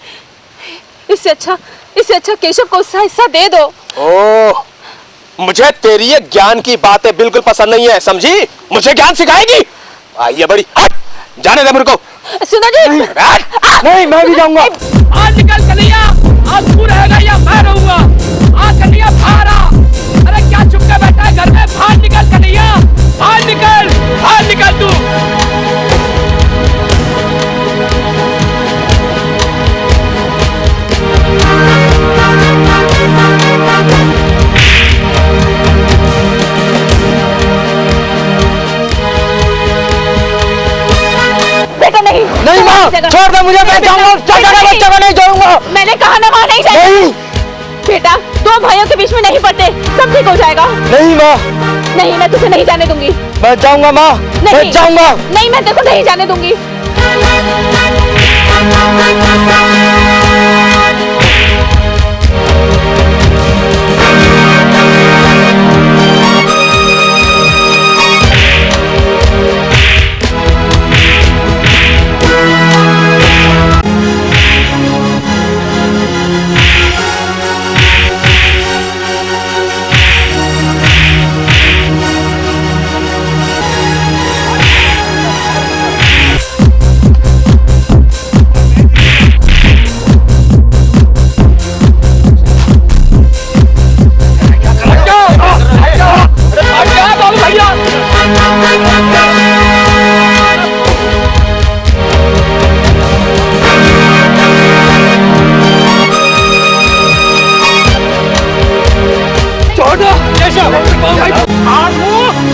Speaker 2: इससे अच्छा केशव को उसका हिस्सा दे दो।
Speaker 1: ओह, मुझे तेरी ये ज्ञान की बातें बिल्कुल पसंद नहीं है, समझी? मुझे ज्ञान सिखाएगी? आइए बड़ी, हट, जाने दे मेरे को।
Speaker 2: सुनो जी,
Speaker 4: नहीं, मैं भी जाऊंगा।
Speaker 6: आज निकल कन्हैया, आज तू रहेगा या मैं रहूंगा? आज कन्हैया बाहर आ। अरे क्या चुप के बैठा है घर में? बाहर निकल कन्हैया, बाहर निकल तू।
Speaker 2: बेटा नहीं।
Speaker 4: नहीं माँ, छोड़ दे मुझे, मैं जाऊंगा। चाचा के बच्चों को नहीं छोड़ूंगा।
Speaker 2: मैंने कहा ना, वहां नहीं जाएगा।
Speaker 4: नहीं
Speaker 2: बेटा, दो भाइयों के बीच में नहीं पड़ते, सब ठीक हो जाएगा।
Speaker 4: नहीं माँ,
Speaker 2: नहीं, मैं तुझे नहीं जाने दूंगी।
Speaker 4: मैं जाऊंगा माँ, मैं जाऊंगा।
Speaker 2: नहीं, मैं तेरे को नहीं जाने दूंगी।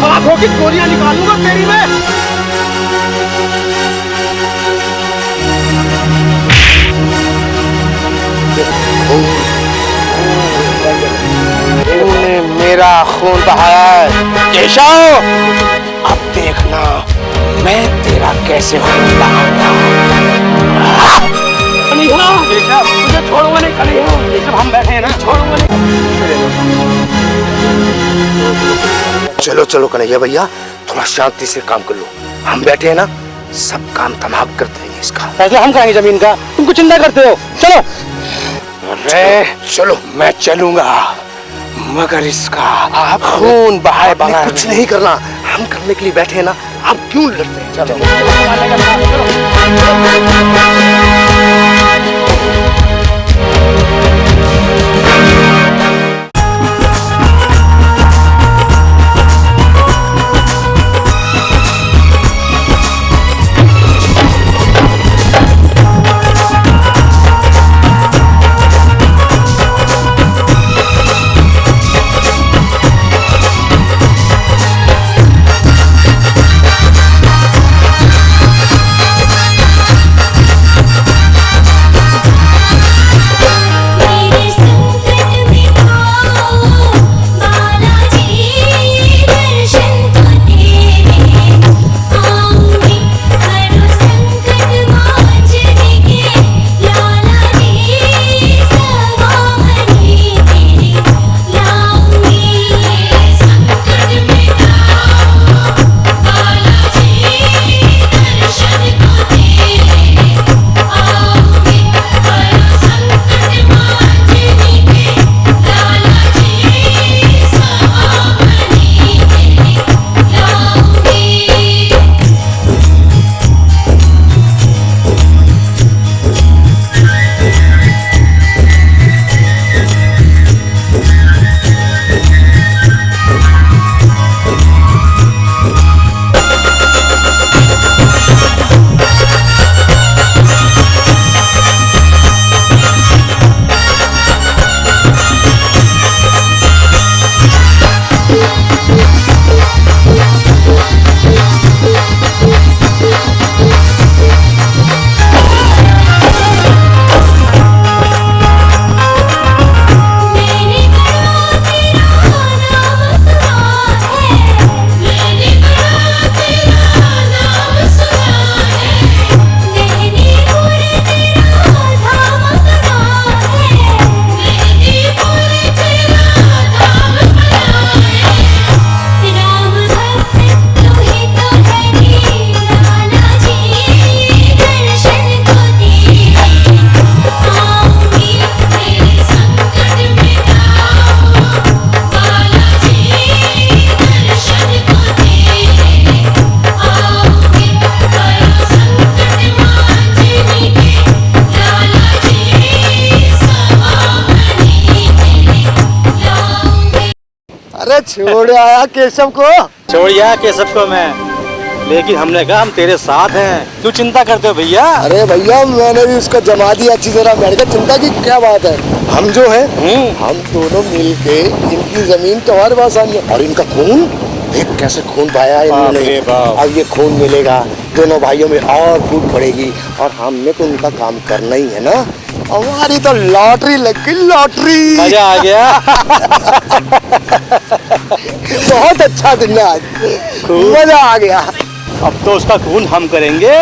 Speaker 1: आंखों की गोलियां निकालूंगा तेरी मैं। तूने मेरा खून बहाया है केशव, अब देखना मैं तेरा कैसे खून बहाऊंगा।
Speaker 6: केशव, तुझे छोड़ूंगा नहीं कन्हैया। केशव, हम बैठे हैं ना, छोड़ूंगा नहीं।
Speaker 4: चलो चलो कन्हैया भैया, थोड़ा शांति से काम कर लो। हम बैठे हैं ना, सब काम तमाम कर देंगे। इसका
Speaker 9: फैसला हम कराएंगे जमीन का, तुम कुछ चिंता करते हो। चलो।
Speaker 1: अरे चलो, मैं चलूंगा, मगर इसका आप खून बहाए बगैर
Speaker 4: कुछ नहीं करना। हम करने के लिए बैठे हैं ना, आप क्यों लड़ते हैं? चलो। छोड़ आया केशव को।
Speaker 9: छोड़िया केशव को मैं, लेकिन हमने कहा हम तेरे साथ हैं, क्यों चिंता करते हो भैया?
Speaker 4: अरे भैया मैंने भी उसको जमा दिया अच्छी तरह। मैंने कहा चिंता की क्या बात है, हम जो हैं हम दोनों मिलके इनकी जमीन तुम्हारे पास आनी है। और इनका खून देख कैसे खून पाया है इन्होंने। अब ये खून मिलेगा, दोनों भाइयों में और फूट पड़ेगी, और हमने तो उनका काम करना ही है ना। हमारी तो लॉटरी लग गई, लॉटरी।
Speaker 9: मजा आ गया।
Speaker 4: बहुत अच्छा दिन है आज, मजा आ गया।
Speaker 9: अब तो उसका खून हम करेंगे,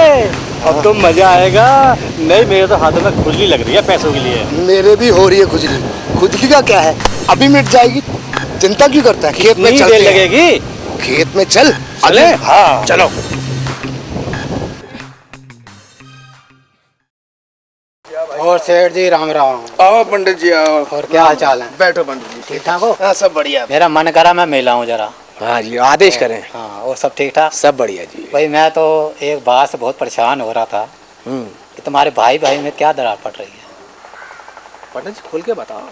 Speaker 9: अब तो मजा आएगा। नहीं, मेरे तो हाथों में खुजली लग रही है पैसों के लिए।
Speaker 4: मेरे भी हो रही है खुजली। खुजली का क्या है, अभी मिट जाएगी, चिंता क्यों करता है। खेत में चलते हैं।
Speaker 9: लगेगी,
Speaker 4: खेत में चल।
Speaker 9: चले?
Speaker 4: हाँ
Speaker 1: चलो।
Speaker 10: और सेठ जी राम राम।
Speaker 1: आओ पंडित जी आओ।
Speaker 10: और क्या हाल चाल है?
Speaker 1: बैठो पंडित जी।
Speaker 10: ठीक ठाक हो?
Speaker 1: हाँ सब बढ़िया।
Speaker 10: मेरा मन करा मैं मिला हूँ जरा।
Speaker 1: हाँ जी आदेश करें।
Speaker 10: हाँ और सब ठीक ठाक?
Speaker 1: सब बढ़िया जी।
Speaker 10: भाई मैं तो एक बात से बहुत परेशान हो रहा था कि तुम्हारे भाई भाई में क्या दरार पड़ रही है।
Speaker 1: पंडित जी खोल के बताओ।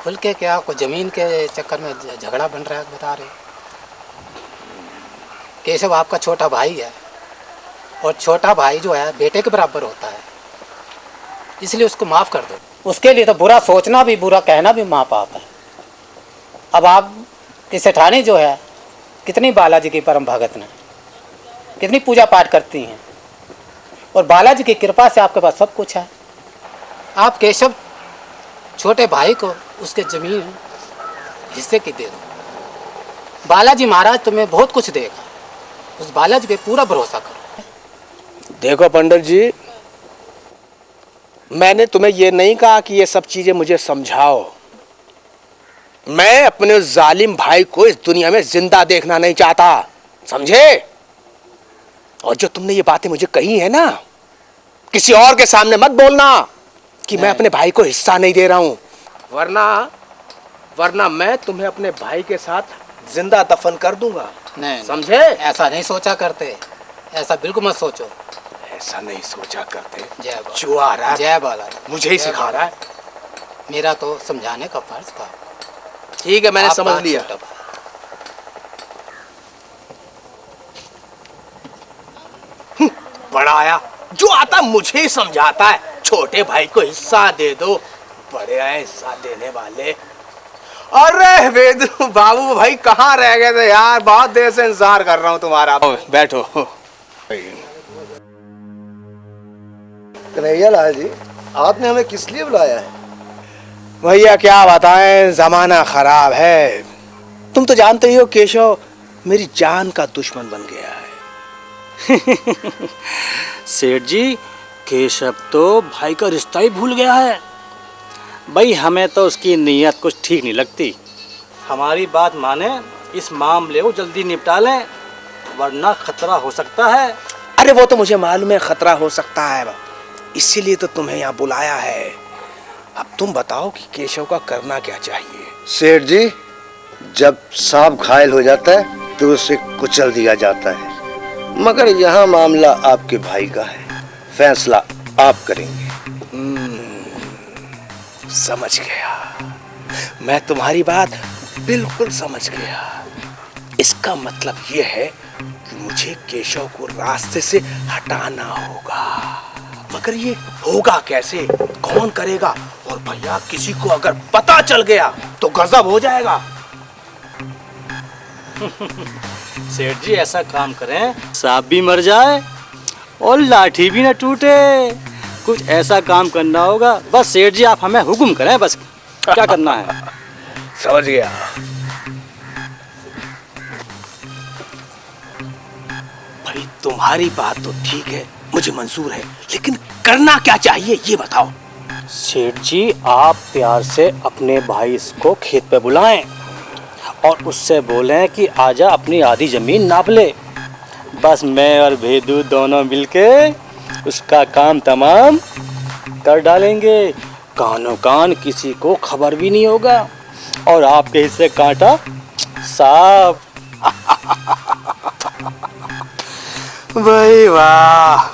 Speaker 10: खुल के क्या, कोई जमीन के चक्कर में झगड़ा बन रहा है बता रहे। केशव आपका छोटा भाई है, और छोटा भाई जो है बेटे के बराबर होता है, इसलिए उसको माफ़ कर दो। उसके लिए तो बुरा सोचना भी, बुरा कहना भी माँ बाप है। अब आप की सेठानी जो है कितनी बालाजी की परम भगत ने, कितनी पूजा पाठ करती हैं, और बालाजी की कृपा से आपके पास सब कुछ है। आप केशव छोटे भाई को उसके ज़मीन हिस्से की दे दो। बालाजी महाराज तुम्हें बहुत कुछ देगा, उस बालाजी पे पूरा भरोसा करो।
Speaker 1: देखो पंडित जी, मैंने तुम्हें ये नहीं कहा कि ये सब चीजें मुझे समझाओ। मैं अपने उस जालिम भाई को इस दुनिया में जिंदा देखना नहीं चाहता, समझे? और जो तुमने ये बातें मुझे कही है ना, किसी और के सामने मत बोलना कि मैं अपने भाई को हिस्सा नहीं दे रहा हूं, वरना मैं तुम्हें अपने भाई के साथ जिंदा दफन कर दूंगा।
Speaker 10: नहीं
Speaker 1: समझे?
Speaker 10: ऐसा नहीं सोचा करते, ऐसा बिल्कुल मत सोचो।
Speaker 1: ऐसा नहीं सोचा करते।
Speaker 10: जय बाला।
Speaker 1: जो आ रहा है
Speaker 10: जय बालाजी
Speaker 1: मुझे ही सिखा रहा है।
Speaker 10: मेरा तो समझाने का फर्ज था।
Speaker 1: ठीक है, मैंने
Speaker 10: आप
Speaker 1: समझ
Speaker 10: बात
Speaker 1: लिया।
Speaker 10: छोटा भाई।
Speaker 1: बड़ा आया जो आता मुझे ही समझाता है, छोटे भाई को हिस्सा दे दो। बड़े आए हिस्सा देने वाले। अरे वेदू बाबू भाई कहाँ रह गए थे यार, बहुत देर से इंतजार कर रहा हूँ तुम्हारा। बैठो।
Speaker 4: कन्हैया लाल जी, आपने हमें किस लिए बुलाया है?
Speaker 1: भैया क्या बताएं, जमाना खराब है। तुम तो जानते ही हो केशव मेरी जान का दुश्मन बन गया है।
Speaker 9: सेठ जी, केशव तो भाई का रिश्ता ही भूल गया है। भाई हमें तो उसकी नीयत कुछ ठीक नहीं लगती। हमारी बात माने, इस मामले को जल्दी निपटा लें, वरना खतरा हो सकता है।
Speaker 1: अरे वो तो मुझे मालूम है खतरा हो सकता है, इसीलिए तो तुम्हें यहाँ बुलाया है। अब तुम बताओ कि केशव का करना क्या चाहिए?
Speaker 4: सेठ जी, जब सांप घायल हो जाता है तो उसे कुचल दिया जाता है, मगर यहाँ मामला आपके भाई का है, फैसला आप करेंगे।
Speaker 1: समझ गया, मैं तुम्हारी बात बिल्कुल समझ गया। इसका मतलब ये है कि मुझे केशव को रास्ते से हटाना होगा, मगर ये होगा कैसे, कौन करेगा? और भैया किसी को अगर पता चल गया तो गजब हो जाएगा।
Speaker 9: सेठ जी ऐसा काम करें, सांप भी मर जाए और लाठी भी न टूटे। कुछ ऐसा काम करना होगा। बस सेठ जी आप हमें हुक्म करें, बस क्या करना है।
Speaker 1: समझ गया। भाई तुम्हारी बात तो ठीक है, मुझे मंजूर है, लेकिन करना क्या चाहिए ये बताओ।
Speaker 9: सेठ जी आप प्यार से अपने भाई को खेत पे बुलाएं और उससे बोलें कि आजा अपनी आधी जमीन नाप ले। बस मैं और भेदू दोनों मिलके उसका काम तमाम कर डालेंगे। कानों कान किसी को खबर भी नहीं होगा, और आपके हिस्से कांटा साफ।
Speaker 1: भाई वाह,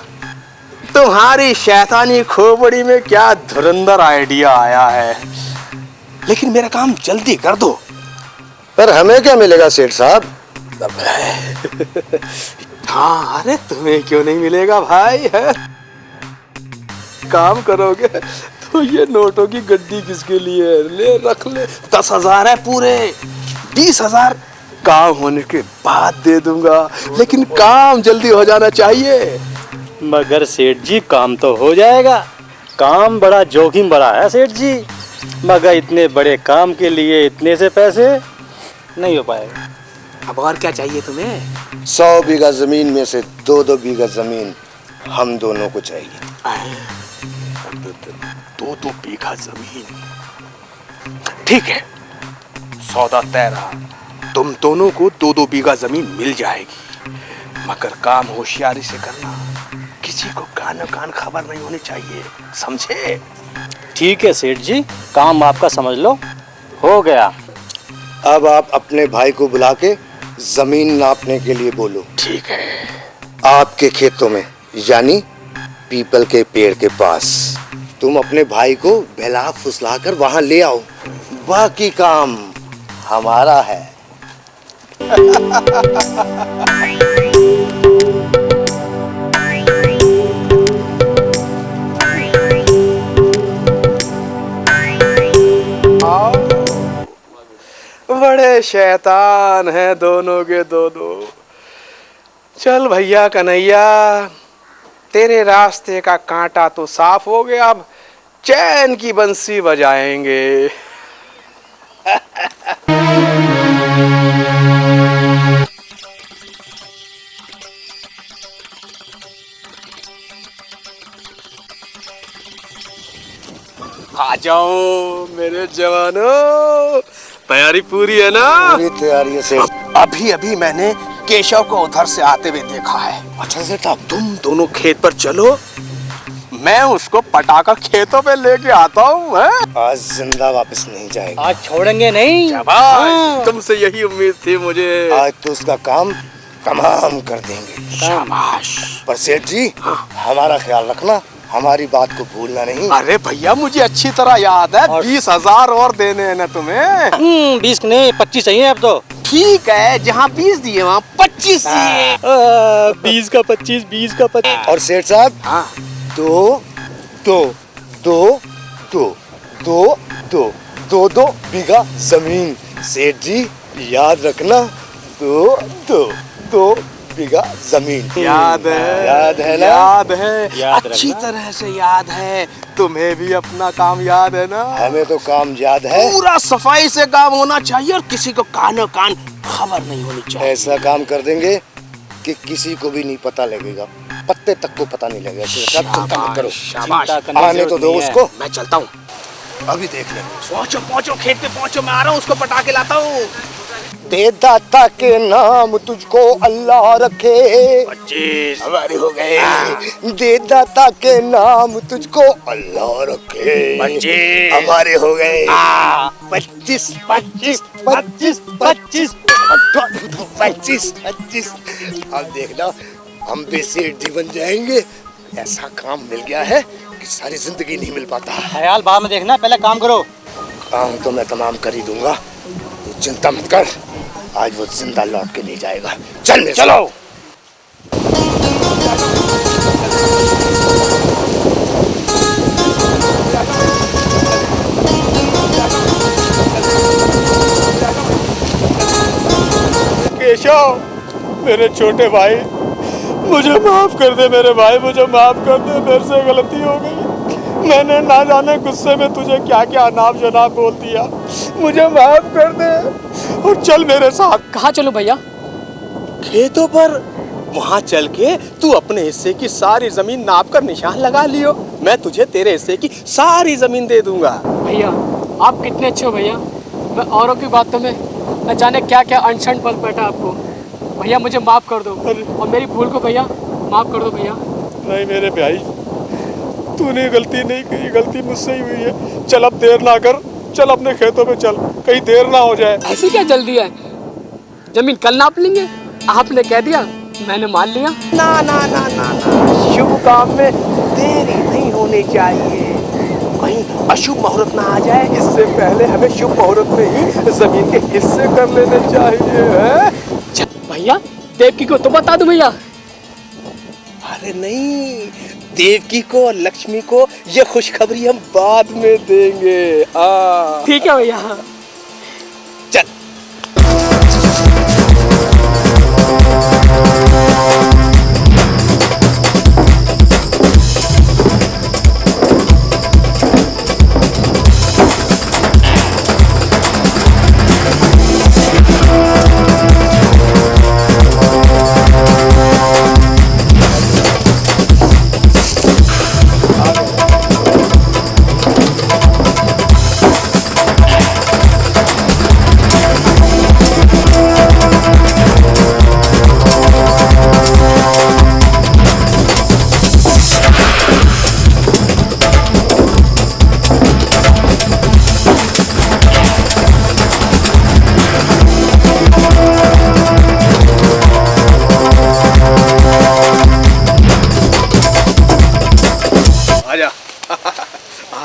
Speaker 1: तुम्हारी शैतानी खोपड़ी में क्या धुरंधर आइडिया आया है। लेकिन मेरा काम जल्दी कर दो,
Speaker 4: पर हमें क्या मिलेगा सेठ साहब?
Speaker 1: हाँ, अरे तुम्हें क्यों नहीं मिलेगा भाई, है? काम करोगे तो ये नोटों की गड्डी किसके लिए? ले रख ले, 10,000 है पूरे, 20,000 काम होने के बाद दे दूंगा, लेकिन काम जल्दी हो जाना चाहिए।
Speaker 9: मगर सेठ जी काम तो हो जाएगा, काम बड़ा जोखिम बड़ा है सेठ जी, मगर इतने बड़े काम के लिए इतने से पैसे नहीं हो पाएगा।
Speaker 3: अब और क्या चाहिए तुम्हें?
Speaker 4: 100 बीघा जमीन में से 2-2 बीघा जमीन हम दोनों को चाहिए।
Speaker 1: 2-2 बीघा जमीन, ठीक है, सौदा तय रहा। तुम दोनों को 2-2 बीघा जमीन मिल जाएगी, मगर काम होशियारी से करना, किसी को कानो कान खबर नहीं होनी चाहिए, समझे?
Speaker 9: ठीक है सेठ जी, काम आपका समझ लो हो गया।
Speaker 4: अब आप अपने भाई को बुला के जमीन नापने के लिए बोलो।
Speaker 1: ठीक है।
Speaker 4: आपके खेतों में, यानी पीपल के पेड़ के पास। तुम अपने भाई को बहला फुसला कर वहां ले आओ, बाकी काम हमारा है।
Speaker 1: बड़े शैतान हैं दोनों के दोनों। चल भैया कन्हैया, तेरे रास्ते का कांटा तो साफ हो गया, अब चैन की बंसी बजाएंगे। आ जाओ मेरे जवानों, तैयारी पूरी है ना?
Speaker 4: पूरी तैयारी है सेठ।
Speaker 1: अभी अभी मैंने केशव को उधर से आते हुए देखा है।
Speaker 4: अच्छा सेठ साहब,
Speaker 1: तुम दोनों खेत पर चलो, मैं उसको पटाकर खेतों पे लेके आता हूँ।
Speaker 4: आज जिंदा वापस नहीं जाएगा।
Speaker 9: आज छोड़ेंगे नहीं।
Speaker 1: शाबाश, तुमसे यही उम्मीद थी मुझे।
Speaker 4: आज तो उसका काम तमाम कर देंगे।
Speaker 1: शाबाश।
Speaker 4: पर सेठ जी, हमारा ख्याल रखना, हमारी बात को भूलना नहीं।
Speaker 1: अरे भैया, मुझे अच्छी तरह याद है, 20,000 और देने हैं ना तुम्हें।
Speaker 9: 20 नहीं 25 चाहिए अब तो।
Speaker 1: ठीक है, जहाँ 20 दिए वहाँ 25 दिए।
Speaker 9: 20 का 25, 20 का 25।
Speaker 4: और सेठ साहब,
Speaker 1: हाँ,
Speaker 4: दो बीघा जमीन। सेठ जी याद रखना, दो बीघा जमीन।
Speaker 1: याद है,
Speaker 4: याद है ना?
Speaker 1: याद है,
Speaker 9: याद
Speaker 1: अच्छी
Speaker 9: रखना।
Speaker 1: तरह से याद है। तुम्हें भी अपना काम याद है ना?
Speaker 4: हमें तो काम याद है।
Speaker 1: पूरा सफाई से काम होना चाहिए और किसी को कानो कान खबर नहीं होनी चाहिए।
Speaker 4: ऐसा काम कर देंगे कि किसी को भी नहीं पता लगेगा, पत्ते तक को पता नहीं लगेगा। सब चिंता मत करो,
Speaker 1: शाबाश।
Speaker 4: आने तो दो उसको,
Speaker 1: मैं चलता हूँ।
Speaker 4: अभी देख लेंगे।
Speaker 1: पहुँचो खेत पे पहुँचो, मैं आ रहा हूँ, उसको पटा के लाता हूँ।
Speaker 4: दे दाता के नाम तुझको अल्लाह रखे।
Speaker 1: 25 हमारे हो गए।
Speaker 4: दे दाता के नाम तुझको अल्लाह रखे।
Speaker 1: 25
Speaker 4: हमारे हो गए।
Speaker 1: 25
Speaker 4: अब देखना, हम भी सेठ जी बन जाएंगे। ऐसा काम मिल गया है कि सारी जिंदगी नहीं मिल पाता।
Speaker 9: ख्याल बाद में देखना, पहले काम करो।
Speaker 4: काम तो मैं तमाम कर ही दूंगा, तू चिंता मत कर। आज वो जिंदा लौट के नहीं जाएगा। चल मेरे
Speaker 1: चलो। केशव, मेरे छोटे भाई, मुझे माफ कर दे मेरे भाई, मुझे माफ कर दे, मेरे से गलती हो गई। मैंने ना जाने गुस्से में तुझे क्या क्या अनाप शनाप बोल दिया, मुझे माफ कर दे और चल मेरे साथ।
Speaker 6: कहाँ चलूं भैया?
Speaker 1: खेतों पर, वहाँ चल के तू अपने हिस्से की सारी जमीन नाप कर निशान लगा लियो, मैं तुझे तेरे हिस्से की सारी जमीन दे दूंगा।
Speaker 6: भैया आप कितने अच्छे हो भैया, मैं औरों की बातों में न जाने क्या क्या अनशन पल बैठा आपको। भैया मुझे माफ़ कर दो और मेरी भूल को भैया माफ़ कर दो भैया।
Speaker 1: नहीं मेरे भाई, तूने गलती नहीं की, गलती मुझसे ही हुई है। चल अब देर ना कर, चल अपने खेतों में चल, कहीं देर ना हो जाए।
Speaker 6: ऐसी क्या जल्दी है, जमीन कल नाप लेंगे, आपने कह दिया मैंने मान लिया।
Speaker 1: ना ना ना ना ना, शुभ काम में देरी नहीं होनी चाहिए, कहीं अशुभ मुहूर्त ना आ जाए, इससे पहले हमें शुभ मुहूर्त में ही जमीन के हिस्से कर लेने चाहिए, हैं?
Speaker 6: भैया देवकी को तो बता दो भैया।
Speaker 1: अरे नहीं, देवकी को और लक्ष्मी को ये खुशखबरी हम बाद में देंगे। हाँ
Speaker 6: ठीक है भैया।
Speaker 1: चल।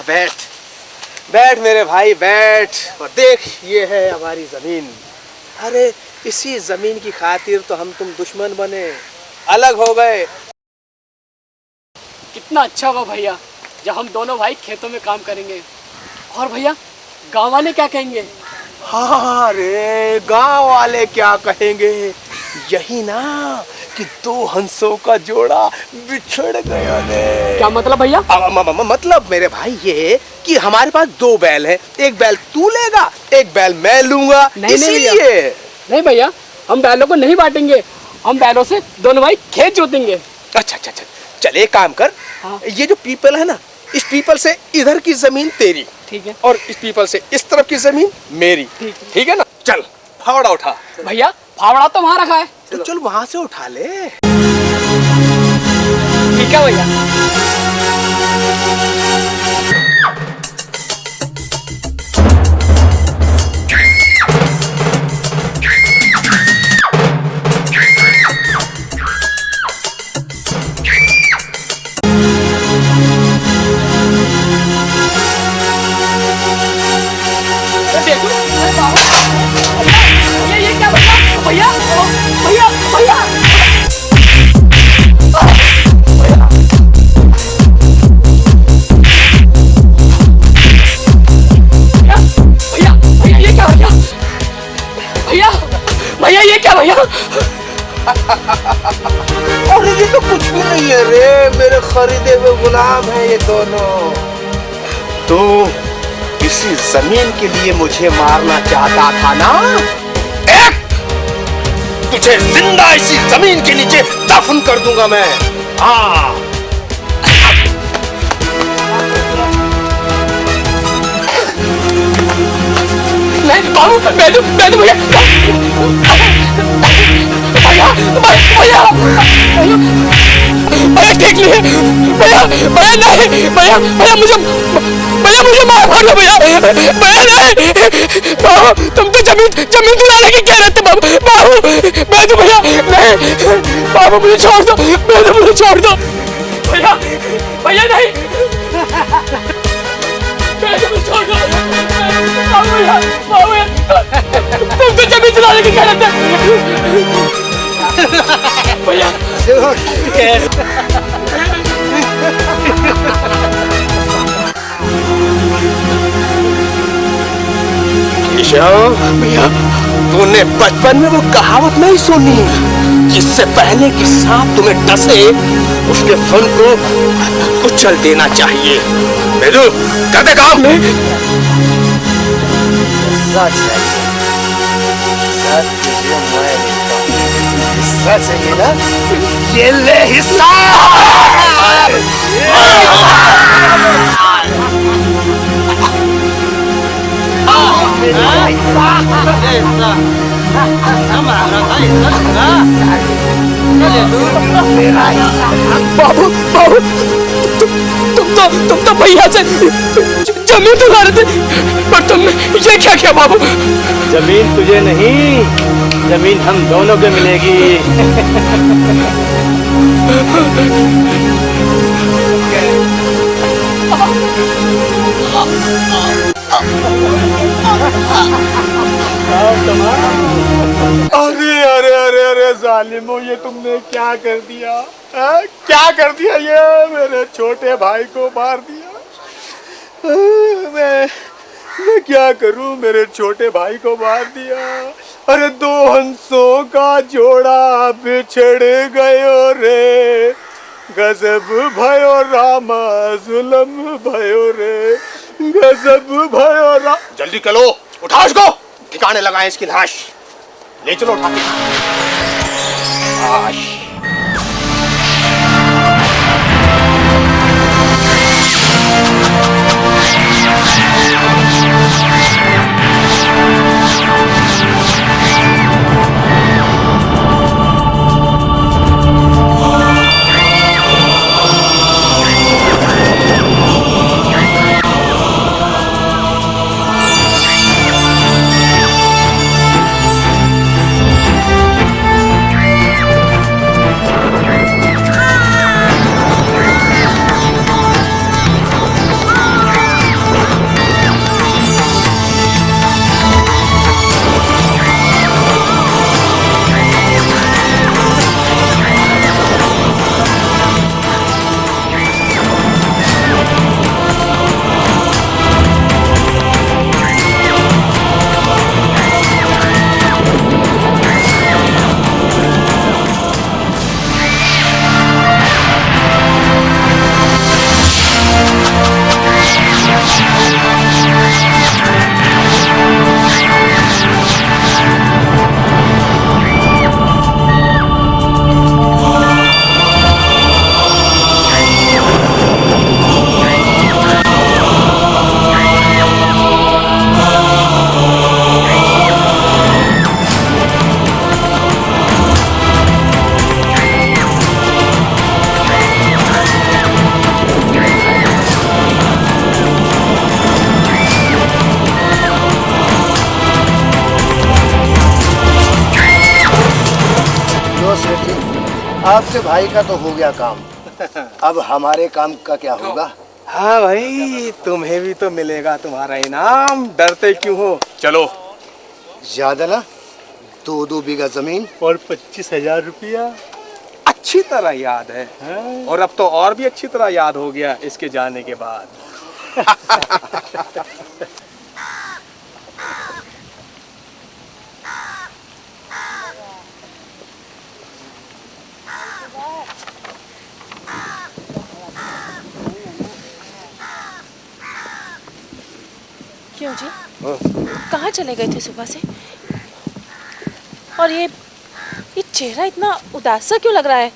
Speaker 1: बैठ बैठ मेरे भाई बैठ, और देख ये है हमारी जमीन। अरे इसी जमीन की खातिर तो हम तुम दुश्मन बने, अलग हो गए।
Speaker 6: कितना अच्छा होगा भैया जब हम दोनों भाई खेतों में काम करेंगे। और भैया गांव वाले क्या कहेंगे?
Speaker 1: हाँ रे, गांव वाले क्या कहेंगे? यही ना कि दो हंसों का जोड़ा बिछड़ गया ने।
Speaker 6: क्या मतलब भैया?
Speaker 1: मतलब मेरे भाई ये कि हमारे पास दो बैल हैं, एक बैल तू लेगा, एक बैल मैं लूंगा। इसीलिए
Speaker 6: नहीं भैया, हम बैलों को नहीं बांटेंगे, हम बैलों से दोनों भाई खेत जोतेंगे।
Speaker 1: अच्छा अच्छा अच्छा, चल एक काम कर।
Speaker 6: हाँ।
Speaker 1: ये जो पीपल है ना, इस पीपल से इधर की जमीन तेरी,
Speaker 6: ठीक है,
Speaker 1: और इस पीपल से इस तरफ की जमीन मेरी, ठीक है ना? चल फावड़ा उठा।
Speaker 6: भैया फावड़ा तो वहाँ रखा है,
Speaker 1: तो चल वहां से उठा ले।
Speaker 6: ठीक है भैया। देखो ये क्या भैया? भैया भैया भैया ये क्या भैया?
Speaker 1: और ये तो कुछ भी नहीं है रे, मेरे खरीदे हुए गुलाम है ये दोनों। तो इसी जमीन के लिए मुझे मारना चाहता था ना? तुझे जिंदा इसी जमीन के नीचे दफन कर दूंगा मैं। हाँ
Speaker 6: नहीं बाबू, मैं तो भैया भैया भैया भैया देख लिए भैया, भैया नहीं भैया, मुझे मार दो भैया, नहीं बाबू, तुम तो जमीन दिलाने की कह रहे थे बाबू, मैं तो भैया नहीं बाबू, मुझे छोड़ दो, मुझे छोड़ दो भैया, नहीं मुझे छोड़ दो बाबू, तुम तो जमीन दिलाने की कह रहे थे भैया।
Speaker 1: भैया तूने बचपन में वो कहावत नहीं सुनी, जिससे पहले कि सांप तुम्हें डसे उसके फन को कुचल देना चाहिए। बेदू कर दे काम।
Speaker 4: सच है, सच तुझे मैं देता हूं। सच है ये ना, ये ले हिस्सा।
Speaker 6: बाबू बाबू तुम तो भैया से जमीन दिला रहे थे, पर तुमने ये क्या किया बाबू?
Speaker 9: जमीन तुझे नहीं, जमीन हम दोनों को मिलेगी।
Speaker 1: अरे अरे अरे अरे जालिमो, ये तुमने क्या कर दिया? क्या कर दिया? ये मेरे छोटे भाई को मार दिया। मैं क्या करूं? मेरे छोटे भाई को मार दिया। अरे दो हंसों का जोड़ा बिछड़ गयो रे, गजब भयो रामा, जुलम भयो रे, गजब भयो राम। जल्दी चलो, उठाओ इसको, ठिकाने लगाएं इसकी लाश। ले चलो उठा के लाश।
Speaker 4: आपके भाई का तो हो गया काम, अब हमारे काम का क्या होगा?
Speaker 1: हाँ भाई, तुम्हें भी तो मिलेगा तुम्हारा इनाम, डरते क्यों हो? चलो।
Speaker 4: ज्यादा ना, 2-2 बीघा जमीन
Speaker 9: और 25,000 रुपया।
Speaker 1: अच्छी तरह याद है, और अब तो और भी अच्छी तरह याद हो गया इसके जाने के बाद।
Speaker 2: क्यों जी, कहाँ चले गए थे सुबह से? और ये चेहरा इतना उदास सा क्यों लग रहा है?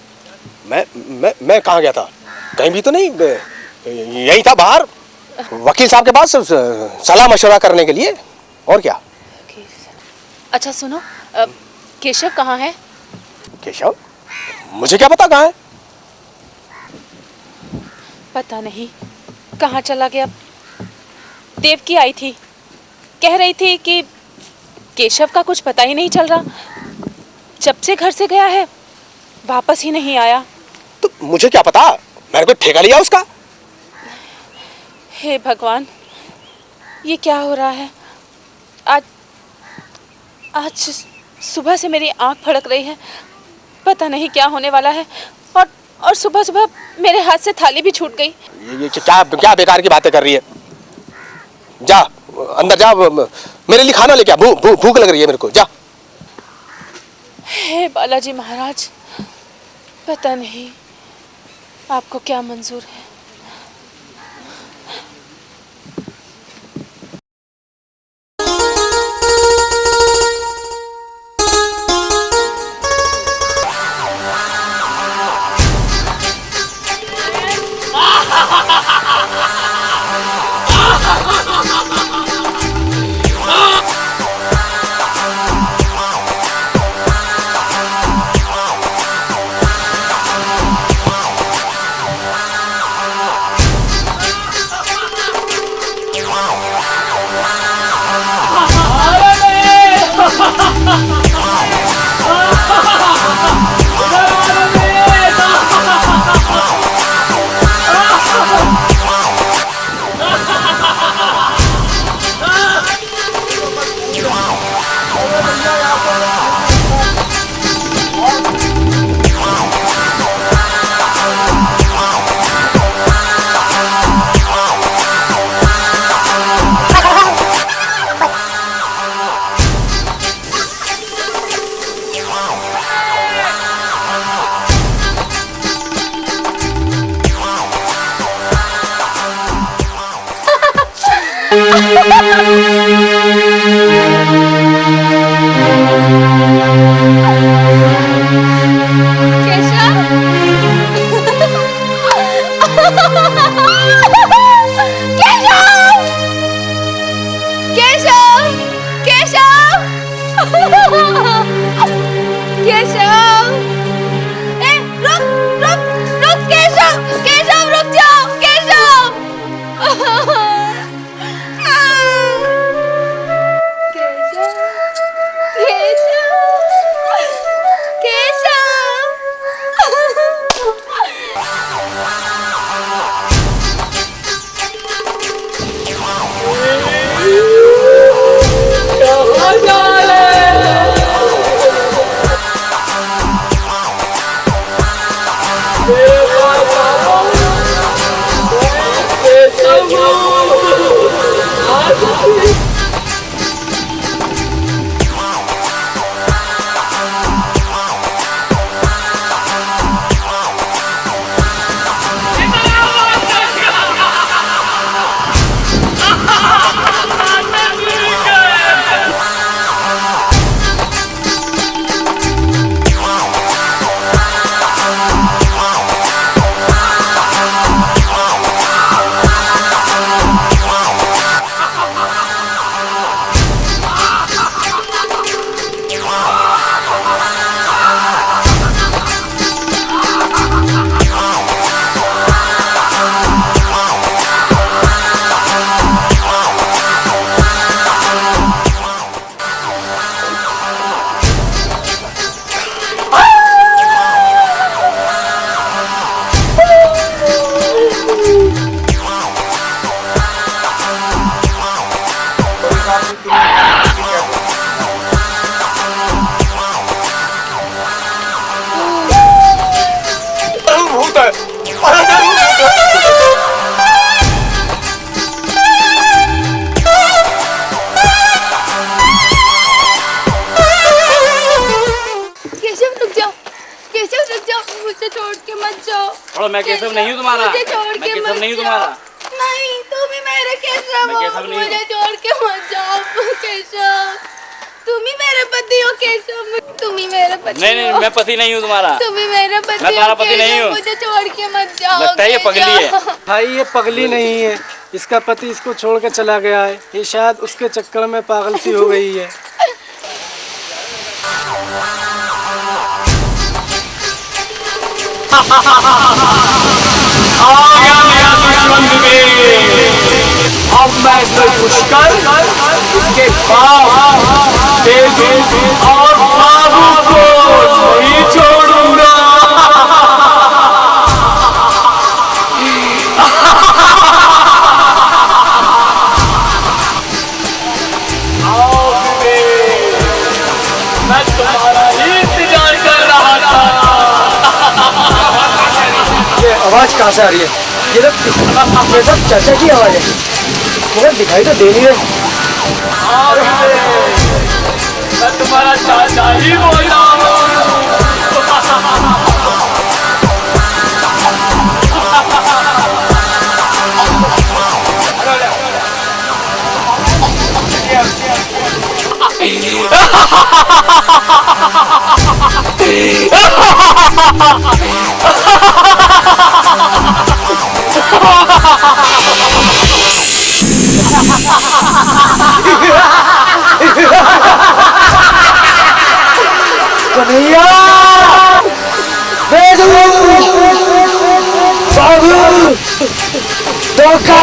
Speaker 1: मैं कहाँ गया था? कहीं भी तो नहीं, यही था बाहर, वकील साहब के पास सलाह मशवरा करने के लिए, और क्या।
Speaker 2: अच्छा सुनो, केशव कहाँ है?
Speaker 1: केशव? मुझे क्या पता कहाँ है।
Speaker 2: पता नहीं कहाँ चला गया। देवकी आई थी, कह रही थी कि केशव का कुछ पता ही नहीं चल रहा, जब से घर से गया है वापस ही नहीं आया।
Speaker 1: तो मुझे क्या पता, मैंने कोई ठेका लिया उसका?
Speaker 2: हे भगवान, ये क्या हो रहा है? आज सुबह से मेरी आंख फड़क रही है, पता नहीं क्या होने वाला है। और सुबह सुबह मेरे हाथ से थाली भी छूट गई।
Speaker 1: ये क्या बेकार की बातें कर रही है? जा अंदर जा, मेरे लिए खाना लेके आ, भूख लग रही है मेरे को। जा।
Speaker 2: हे बालाजी महाराज, पता नहीं आपको क्या मंजूर है।
Speaker 8: केशव रुक जाओ, केशव रुक जाओ, मुझे छोड़ के मत जाओ।
Speaker 6: और मैं केशव नहीं हूँ तुम्हारा,
Speaker 8: मुझे छोड़
Speaker 6: मैं
Speaker 8: के
Speaker 6: केशव
Speaker 8: मत
Speaker 6: नहीं हूँ
Speaker 8: जाओ।
Speaker 6: तुम्हारा।
Speaker 8: नहीं, तुम ही मेरे केशव
Speaker 6: मैं केशव
Speaker 8: हो,
Speaker 6: नहीं हूँ।
Speaker 8: मुझे छोड़ के मत जाओ केशव। तुम ही मेरे पति हो केशव, तुम ही मेरे पति
Speaker 6: नहीं नहीं,
Speaker 8: हो।
Speaker 6: मैं पति नहीं हूँ तुम्हारा।
Speaker 8: तुम ही मेरे पति
Speaker 6: मैं तुम्हारा
Speaker 8: हो
Speaker 6: पति नहीं
Speaker 8: केशव,
Speaker 6: हूँ।
Speaker 8: मुझे छोड़ के मत जाओ।
Speaker 6: लगता है ये पगली है।
Speaker 8: केशव।
Speaker 11: भाई ये पगली नहीं है, इसका पति इसको छोड़ के चला गया है। ये शायद उसके चक्कर में पागल सी हो गई है।
Speaker 3: अब मैं इसको पुष्कर इसके बाप तेजू और बाबू को नहीं छोड़ूंगा। मैं तुम्हारा ही इंतजार कर रहा था।
Speaker 4: ये आवाज कहाँ से आ रही है? ये सब चाचा की आवाज है, मगर दिखाई तो दे नहीं रही।
Speaker 3: मैं तुम्हारा चाचा ही बोल रहा हूँ।
Speaker 4: कन्हैया, बेदू, बाबू, धोखा,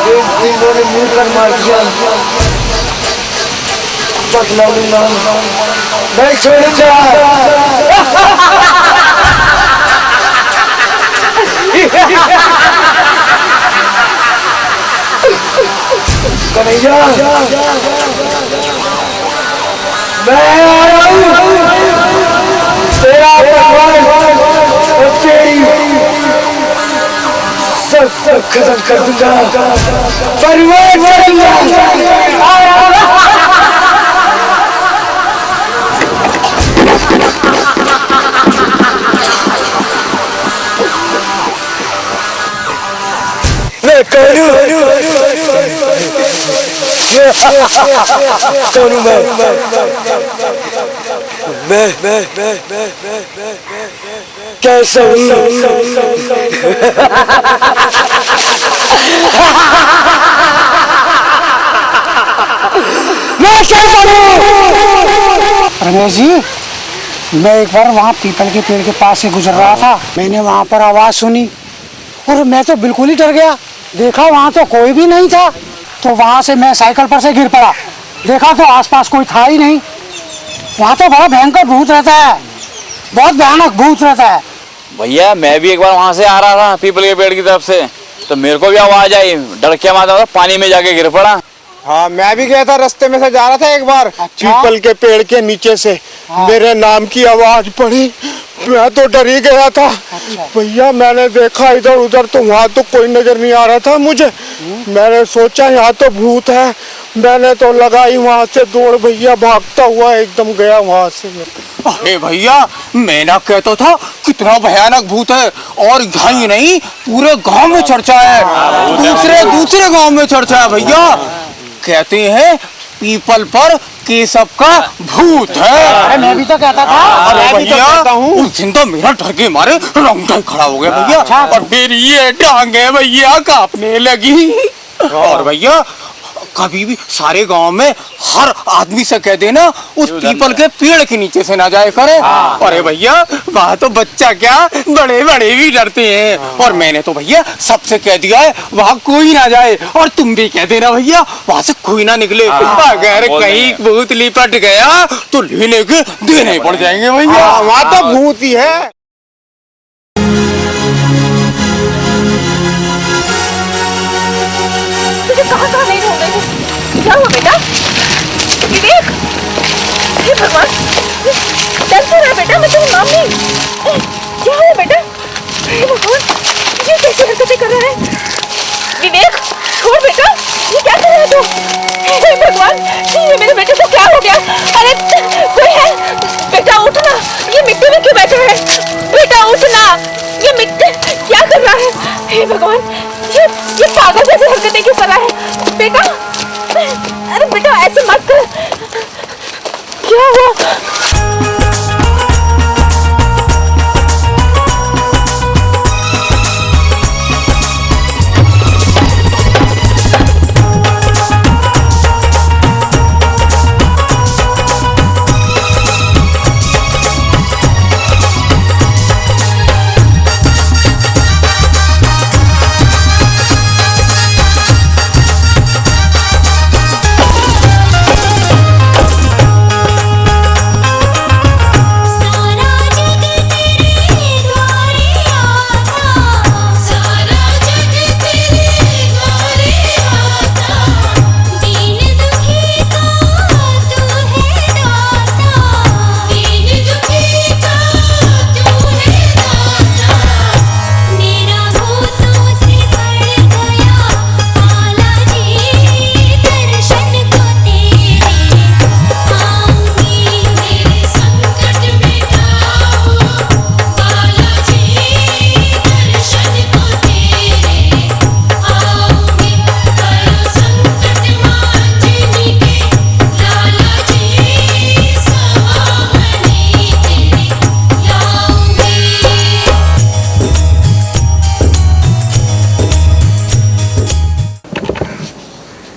Speaker 4: इन तीनों ने मिलकर मार दिया। बदला लूंगा, नहीं छोड़ूंगा। कन्हैया, मैं आया हूँ, तेरा परिवार और तेरी सब खत्म कर दूंगा, परिवार कर दूंगा। मैं करूँ मैं कैसे
Speaker 12: रमेश जी, मैं एक बार वहाँ पीपल के पेड़ के पास से गुजर रहा था। मैंने वहाँ पर आवाज सुनी और मैं तो बिल्कुल ही डर गया। देखा वहाँ तो कोई भी नहीं था, तो वहाँ से मैं साइकिल पर से गिर पड़ा। देखा तो आसपास कोई था ही नहीं। वहाँ तो बड़ा भयंकर भूत रहता है, बहुत भयानक भूत रहता है।
Speaker 13: भैया मैं भी एक बार वहाँ से आ रहा था पीपल के पेड़ की तरफ से, तो मेरे को भी आवाज आई, डर के मारा पानी में जाके गिर पड़ा।
Speaker 1: हाँ, मैं भी गया था, रास्ते में से जा रहा था एक बार।
Speaker 12: अच्छा?
Speaker 1: पीपल के पेड़ के नीचे से मेरे नाम की आवाज पड़ी, मैं तो डर ही गया था। भैया मैंने देखा इधर उधर, तो वहाँ तो कोई नजर नहीं आ रहा था मुझे। मैंने सोचा यहाँ तो भूत है, मैंने तो लगाई वहाँ से दौड़, भैया भागता हुआ एकदम गया वहाँ से।
Speaker 3: अरे भैया मैं ना कहता था कितना भयानक भूत है, और यहाँ ही नहीं पूरे गांव में चर्चा है, दूसरे गांव में चर्चा है। भैया कहते हैं पीपल पर केशव का भूत है।
Speaker 12: अरे मैं भी तो कहता था।
Speaker 3: अरे भैया उस दिन तो मेरा डर के मारे रोंगटा खड़ा हो गया भैया, और मेरी ये टांगे भैया कांपने लगी। और भैया कभी भी सारे गांव में हर आदमी से कह देना उस पीपल के पेड़ के नीचे से ना जाए करे। अरे भैया वहाँ तो बच्चा क्या बड़े बड़े भी डरते हैं, और मैंने तो भैया सबसे कह दिया है वहाँ कोई ना जाए, और तुम भी कह देना भैया वहाँ से कोई ना निकले। अगर कहीं भूत लिपट गया तो लेने के देने पड़ जाएंगे भैया, वहाँ तो भूत ही है।
Speaker 2: कहाँ कहाँ नहीं ढूंढ रहे? क्या हुआ बेटा? विवेक, हे भगवान, डर क्यों रहा बेटा? मैं तेरा नाम नहीं। क्या हुआ बेटा? हे भगवान, ये कैसी हरकतें कर रहा है? विवेक, छोड़ बेटा, ये क्या कर रहा है तू? हे भगवान, ये मेरे बेटे को क्या हो गया? अरे कोई है? बेटा उठना, ये मिट्टी में क्यों बैठा है? बेटा उठना, ये मिट्टी क्या कर रहा है? हे भगवान, ये पागल जैसी हरकतें क्यों कर रहा है? बेटा, अरे बेटा ऐसे मत कर, क्या हुआ?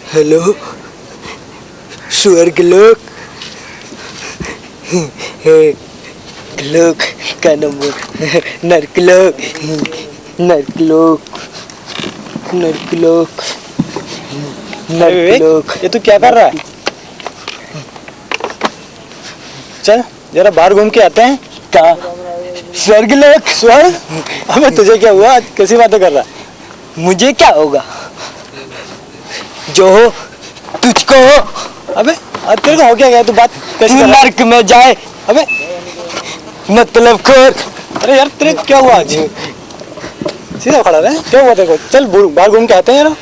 Speaker 4: हेलो स्वर्ग लोक, लोक का नंबर, नरकलोक, नरकलोक, नरकलोक, नरकलोक।
Speaker 9: ये तू क्या कर रहा है? चल जरा बाहर घूम के आते हैं।
Speaker 4: क्या स्वर्ग लोक?
Speaker 9: स्वर्ग? अबे तुझे क्या हुआ? कैसी बातें कर रहा है?
Speaker 4: मुझे क्या होगा? जो हो तुझको हो।
Speaker 9: अबे तेरे को हो क्या गया? तू बात कैसे कर रहा है?
Speaker 4: नर्क में जाए।
Speaker 9: अबे
Speaker 4: मतलब खोर।
Speaker 9: अरे यार तेरे क्या हुआ आज? सीधा खड़ा रहे, क्या हुआ तेरे को? चल बाहर घूम के आते हैं यार।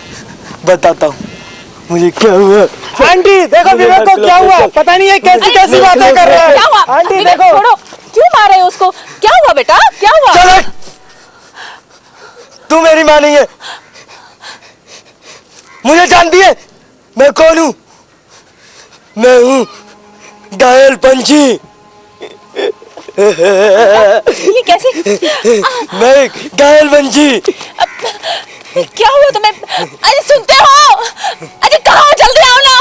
Speaker 4: बताता हूँ मुझे क्या हुआ।
Speaker 9: आंटी देखो विवेक को क्या हुआ, पता नहीं है कैसी कैसी बातें कर रहा है।
Speaker 2: क्या हुआ?
Speaker 9: आंटी
Speaker 2: विवेक,
Speaker 9: देखो।
Speaker 2: छोड़ो, क्यों मार रहे हो उसको? क्या हुआ बेटा, क्या हुआ?
Speaker 4: चल तू मेरी माँ नहीं है, मुझे जानती है मैं कौन हूँ? मैं हूँ घायल पंछी।
Speaker 2: ये कैसे?
Speaker 4: मैं घायल पंछी।
Speaker 2: क्या हुआ तुम्हें? अरे सुनते हो? अरे कहाँ हो? जल्दी आओ ना।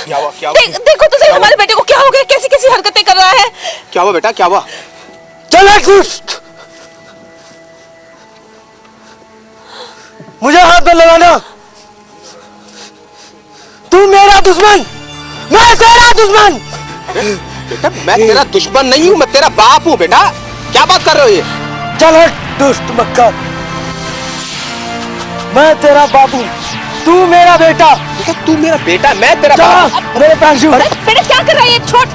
Speaker 1: क्या हुआ? क्या हुआ?
Speaker 2: देखो तो सही हमारे बेटे को क्या हो गया, कैसी कैसी हरकतें कर रहा है।
Speaker 1: क्या हुआ बेटा, क्या हुआ?
Speaker 4: चल दुष्ट, मुझे हाथ में लगाना। तू मेरा दुश्मन, मैं तेरा दुश्मन।
Speaker 1: बेटा मैं तेरा दुश्मन नहीं हूँ, मैं तेरा बाप हूँ बेटा। क्या बात कर रहे हो ये?
Speaker 4: चल हट दुष्ट मक्का, मैं तेरा बापू, तू मेरा बेटा।
Speaker 1: बेटा तू मेरा बेटा, मैं तेरा बाप।
Speaker 4: मेरे पैर छू।
Speaker 2: बेटा क्या कर रहा है ये? छोड़,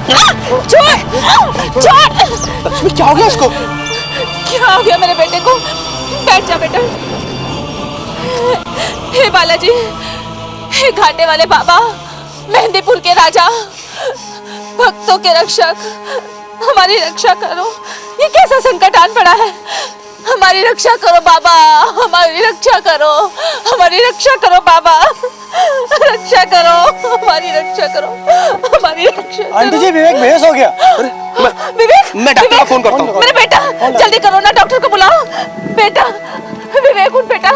Speaker 2: छोड़, छोड़।
Speaker 1: लक्ष्मी क्या हो गया इसको?
Speaker 2: क्या हो गया मेरे बेटे को? बैठ जा बेटा। हे बालाजी, हे घाटे वाले बाबा, मेहंदीपुर के राजा, भक्तों के रक्षक, हमारी रक्षा करो। ये कैसा संकट आन पड़ा है? हमारी रक्षा करो बाबा, हमारी रक्षा करो, हमारी रक्षा करो बाबा, रक्षा करो, हमारी रक्षा करो, हमारी रक्षा करो।
Speaker 9: आंटी जी विवेक बेहोश हो गया।
Speaker 2: विवेक,
Speaker 1: मैं डॉक्टर को फोन करता हूँ।
Speaker 2: मेरे बेटा जल्दी करो ना, डॉक्टर को बुलाओ। बेटा विवेक उठ बेटा।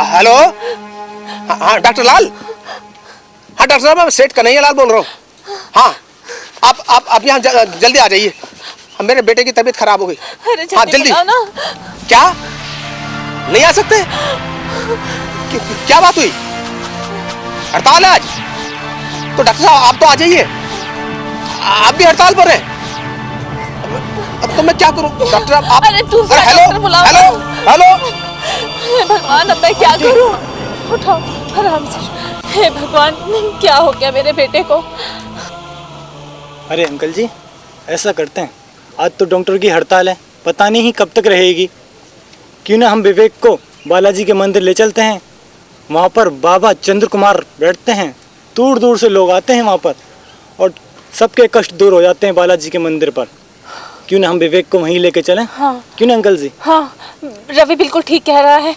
Speaker 1: हेलो, हाँ डॉक्टर लाल। हाँ डॉक्टर साहब, मैं सेठ कन्हैया लाल बोल रहा हूँ। हाँ आप यहाँ जल्दी आ जाइए, मेरे बेटे की तबीयत खराब हो गई। हाँ जल्दी।
Speaker 2: ना।
Speaker 1: क्या नहीं आ सकते? क्या बात हुई? हड़ताल है आज? तो डॉक्टर साहब आप तो आ जाइए, आप भी हड़ताल पर हैं। अब तो मैं क्या करूं डॉक्टर? आप
Speaker 2: अरे दूसरा डॉक्टर बुलाओ।
Speaker 1: Hello hello.
Speaker 2: हे भगवान, अब मैं क्या करूं? उठाओ आराम से। हे भगवान, क्या हो गया मेरे बेटे को?
Speaker 9: अरे अंकल जी ऐसा करते हैं, आज तो डॉक्टर की हड़ताल है, पता नहीं कब तक रहेगी। क्यों ना हम विवेक को बालाजी के मंदिर ले चलते हैं। वहाँ पर बाबा चंद्र कुमार बैठते हैं, दूर दूर से लोग आते हैं वहाँ पर और सबके कष्ट दूर हो जाते हैं बालाजी के मंदिर पर। क्यों ना हम विवेक को वहीं लेके चलें?
Speaker 2: हाँ।
Speaker 9: क्यों ना अंकल जी?
Speaker 2: हाँ, रवि बिल्कुल ठीक कह रहा है।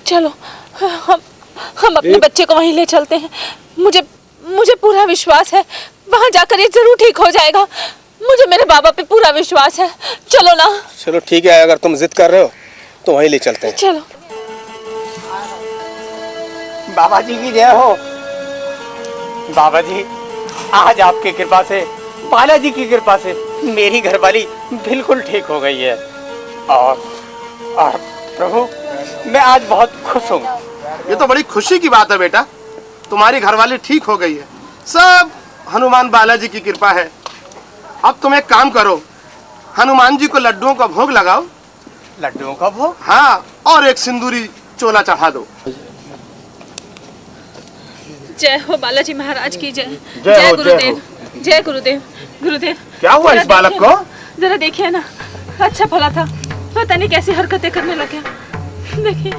Speaker 2: चलो हम अपने बच्चे को वहीं ले चलते हैं। मुझे पूरा विश्वास है वहाँ जाकर ये जरूर ठीक हो जाएगा। मुझे मेरे बाबा पे पूरा विश्वास है। चलो ना।
Speaker 1: चलो ठीक है, अगर तुम जिद कर रहे हो तो वहीं ले चलते हैं।
Speaker 2: चलो।
Speaker 3: बाबा जी की जय हो। बाबा जी, आज आपकी कृपा से, बालाजी की कृपा से मेरी घरवाली बिल्कुल ठीक हो गई है और प्रभु मैं आज बहुत खुश हूँ।
Speaker 1: ये तो बड़ी खुशी की बात है बेटा, तुम्हारी घरवाली ठीक हो गई है। सब हनुमान बालाजी की कृपा है। अब तुम एक काम करो, हनुमान जी को लड्डुओं का भोग लगाओ।
Speaker 3: लड्डुओं का भोग?
Speaker 1: हाँ, और एक सिंदूरी चोला चढ़ा दो।
Speaker 2: जय हो बालाजी महाराज की जय।
Speaker 1: जय हो,
Speaker 2: गुरुदेव। जय गुरुदेव। गुरुदेव,
Speaker 1: क्या हुआ इस बालक को?
Speaker 2: जरा देखिए ना, अच्छा भला था, पता नहीं कैसी हरकतें करने लगे। देखिए।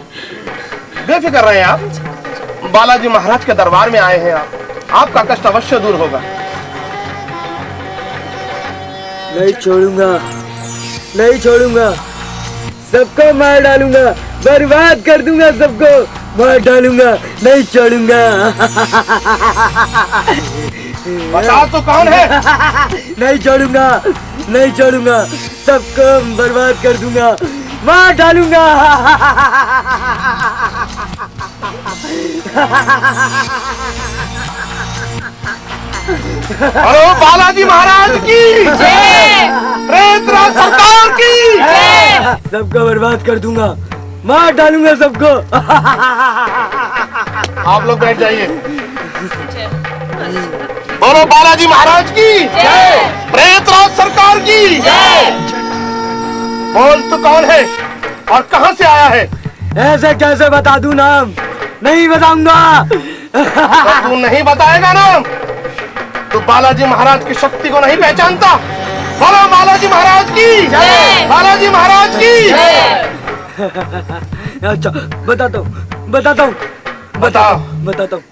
Speaker 1: बेफिक्र रहे आप, बालाजी महाराज के दरबार में आए हैं आप, आपका कष्ट अवश्य दूर होगा।
Speaker 11: नहीं छोड़ूंगा, नहीं छोड़ूंगा, सबको मार डालूंगा, बर्बाद कर दूंगा, सबको मार डालूंगा, नहीं छोड़ूंगा।
Speaker 1: बताओ तो कौन है?
Speaker 11: नहीं छोड़ूंगा, नहीं छोड़ूंगा, सबको बर्बाद कर दूंगा, मार डालूंगा।
Speaker 1: हेलो बालाजी महाराज की जय, प्रेतराज सरकार की जय।
Speaker 11: सबको बर्बाद कर दूंगा, मार डालूंगा सबको।
Speaker 1: आप लोग बैठ जाइए। बोलो बालाजी महाराज की जय, प्रेतराज सरकार की जय। बोल तो कौन है और कहां से आया है?
Speaker 11: ऐसे कैसे बता दूं नाम? नहीं बताऊंगा।
Speaker 1: तो तू नहीं बताएगा नाम? तू बालाजी महाराज की शक्ति को नहीं पहचानता? बोलो बालाजी महाराज की जय, बालाजी महाराज की जय।
Speaker 11: अच्छा बताता हूँ, बताता हूँ,
Speaker 1: बताओ।
Speaker 11: बताता हूँ,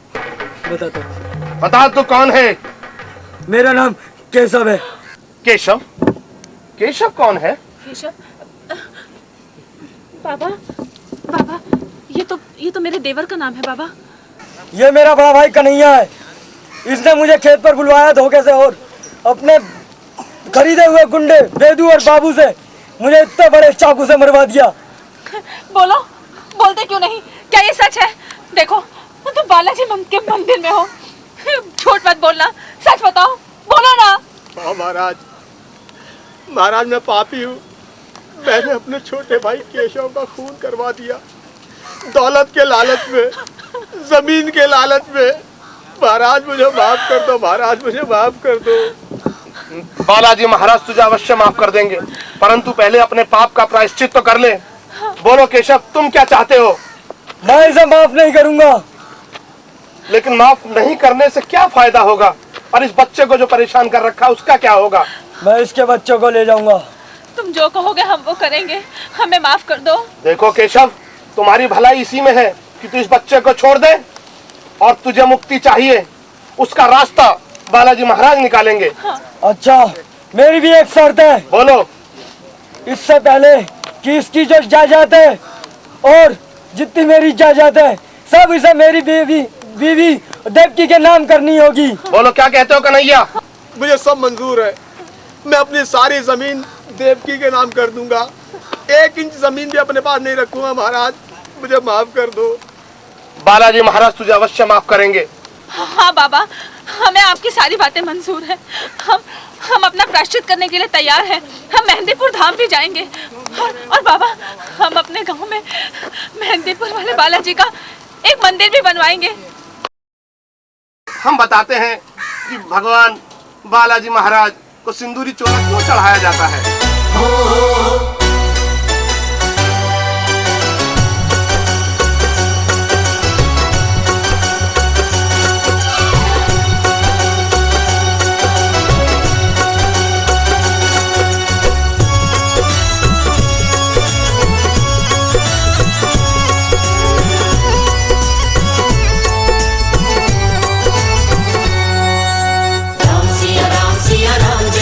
Speaker 11: बताता हूँ।
Speaker 1: बता तू कौन है?
Speaker 11: मेरा नाम केशव है।
Speaker 1: केशव? केशव कौन है?
Speaker 2: केशव? बाबा, बाबा, ये तो मेरे देवर का नाम है बाबा।
Speaker 11: ये मेरा बड़ा भाई कन्हैया है। इसने मुझे खेत पर बुलवाया धोखे से और अपने खरीदे हुए गुंडे वेदू और बाबू से मुझे इतने बड़े चाकू से मरवा दिया।
Speaker 2: बोलो, बोलते क्यों नहीं? क्या ये सच है? देखो, तो बालाजी के मंदिर में हो। झूठ मत बोलना, सच बताओ, बोलो ना।
Speaker 1: हाँ महाराज, महाराज मैं पापी हूँ। मैंने अपने छोटे भाई केशव का खून करवा दिया, दौलत के लालच में, जमीन के लालच में। महाराज मुझे माफ कर दो, महाराज मुझे माफ कर दो। बालाजी महाराज तुझे अवश्य माफ कर देंगे, परंतु पहले अपने पाप का प्रायश्चित तो कर ले। बोलो केशव, तुम क्या चाहते हो?
Speaker 11: मैं इसे माफ नहीं करूंगा।
Speaker 1: लेकिन माफ नहीं करने से क्या फायदा होगा? और इस बच्चे को जो परेशान कर रखा उसका क्या होगा?
Speaker 11: मैं इसके बच्चों को ले जाऊंगा।
Speaker 2: तुम जो कहोगे हम वो करेंगे, हमें माफ कर दो।
Speaker 1: देखो केशव, तुम्हारी भलाई इसी में है कि तू इस बच्चे को छोड़ दे, और तुझे मुक्ति चाहिए, उसका रास्ता बालाजी महाराज निकालेंगे।
Speaker 2: हाँ।
Speaker 11: अच्छा, मेरी भी एक शर्त है।
Speaker 1: बोलो।
Speaker 11: इससे पहले कि इसकी जो जायदाद है और जितनी मेरी जायदाद है सब इसे मेरी बीवी देवकी के नाम करनी होगी।
Speaker 1: बोलो क्या कहते हो कन्हैया? मुझे सब मंजूर है। मैं अपनी सारी जमीन देवकी के नाम कर दूंगा। 1 इंच जमीन भी अपने पास नहीं रखूंगा। महाराज मुझे माफ कर दो। बालाजी महाराज तुझे अवश्य माफ करेंगे।
Speaker 2: हाँ बाबा, हमें आपकी सारी बातें मंजूर है। हम अपना प्रायश्चित करने के लिए तैयार हैं। हम मेहंदीपुर धाम भी जाएंगे और बाबा, हम अपने गांव में मेहंदीपुर वाले बालाजी का एक मंदिर भी बनवाएंगे।
Speaker 1: हम बताते हैं कि भगवान बालाजी महाराज को सिंदूरी चोला क्यों चढ़ाया जाता है।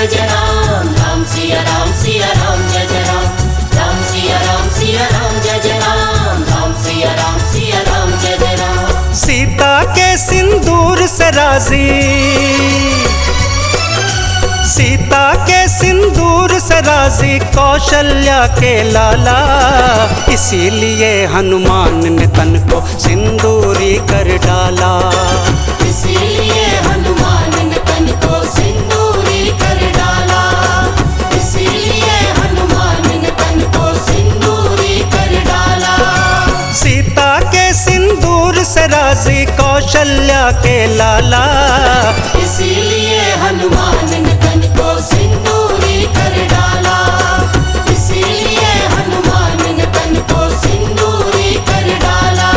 Speaker 14: जय जय राम, राम सिया राम जय जय राम, राम सिया राम जय जय राम, राम सिया राम जय जय राम।
Speaker 15: सीता के सिंदूर से राजी, सीता के सिंदूर से राजी कौशल्या के लाला, इसीलिए हनुमान ने तन को सिंदूरी कर डाला,
Speaker 14: इसीलिए हनुमान ने तन को सिंदूरी कर डाला, इसीलिए हनुमान ने तन को सिंदूरी कर डाला।
Speaker 15: सीता के सिंदूर से राजी कौशल्या के लाला,
Speaker 14: इसीलिए हनुमान ने तन को सिंदूरी कर डाला, इसीलिए हनुमान ने तन को सिंदूरी कर डाला।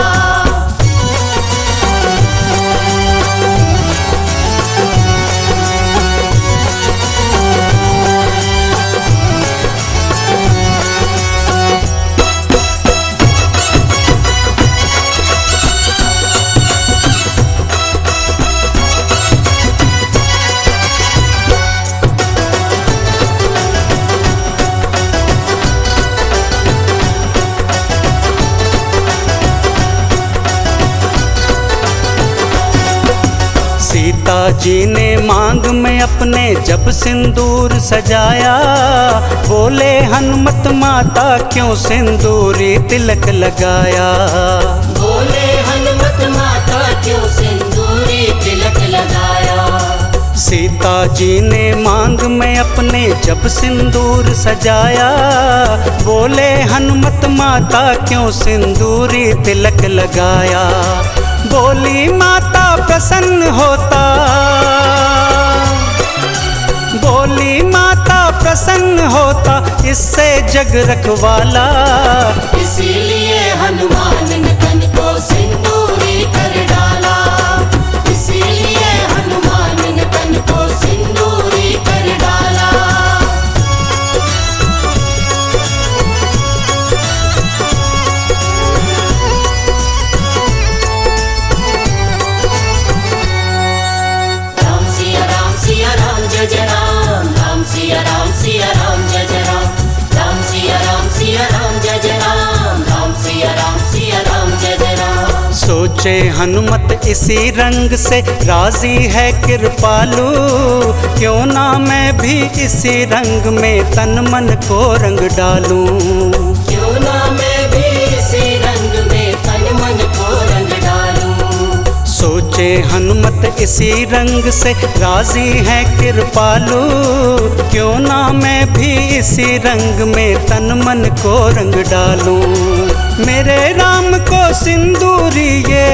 Speaker 15: सीता जी ने मांग में अपने जब सिंदूर सजाया, बोले हनुमत माता क्यों सिंदूरी तिलक लगाया,
Speaker 14: बोले हनुमत माता क्यों सिंदूरी तिलक लगाया।
Speaker 15: सीता जी ने मांग में अपने जब सिंदूर सजाया, बोले हनुमत माता क्यों सिंदूरी तिलक लगाया, बोली माता प्रसन्न होता, बोली माता प्रसन्न होता इससे जग रखवाला,
Speaker 14: इसीलिए हनुमान ने तन को सिंदूरी कर डाला, इसीलिए हनुमान ने तन को सिंदूरी कर डाला। जय जय राम, राम सिया राम जय जय राम, राम सिया राम जय जय राम, राम सिया राम जय जय राम।
Speaker 15: सोचे हनुमत इसी रंग से राजी है कृपालु, क्यों ना मैं भी इसी रंग में तन मन को रंग डालूं,
Speaker 14: क्यों ना मैं भी इसी रंग में तन मन को रंग डालूं।
Speaker 15: सोचे हनुमत इसी रंग से राजी है कृपालु, क्यों ना मैं भी इसी रंग में तन मन को रंग डालूं, मेरे राम को सिंदूरी ये,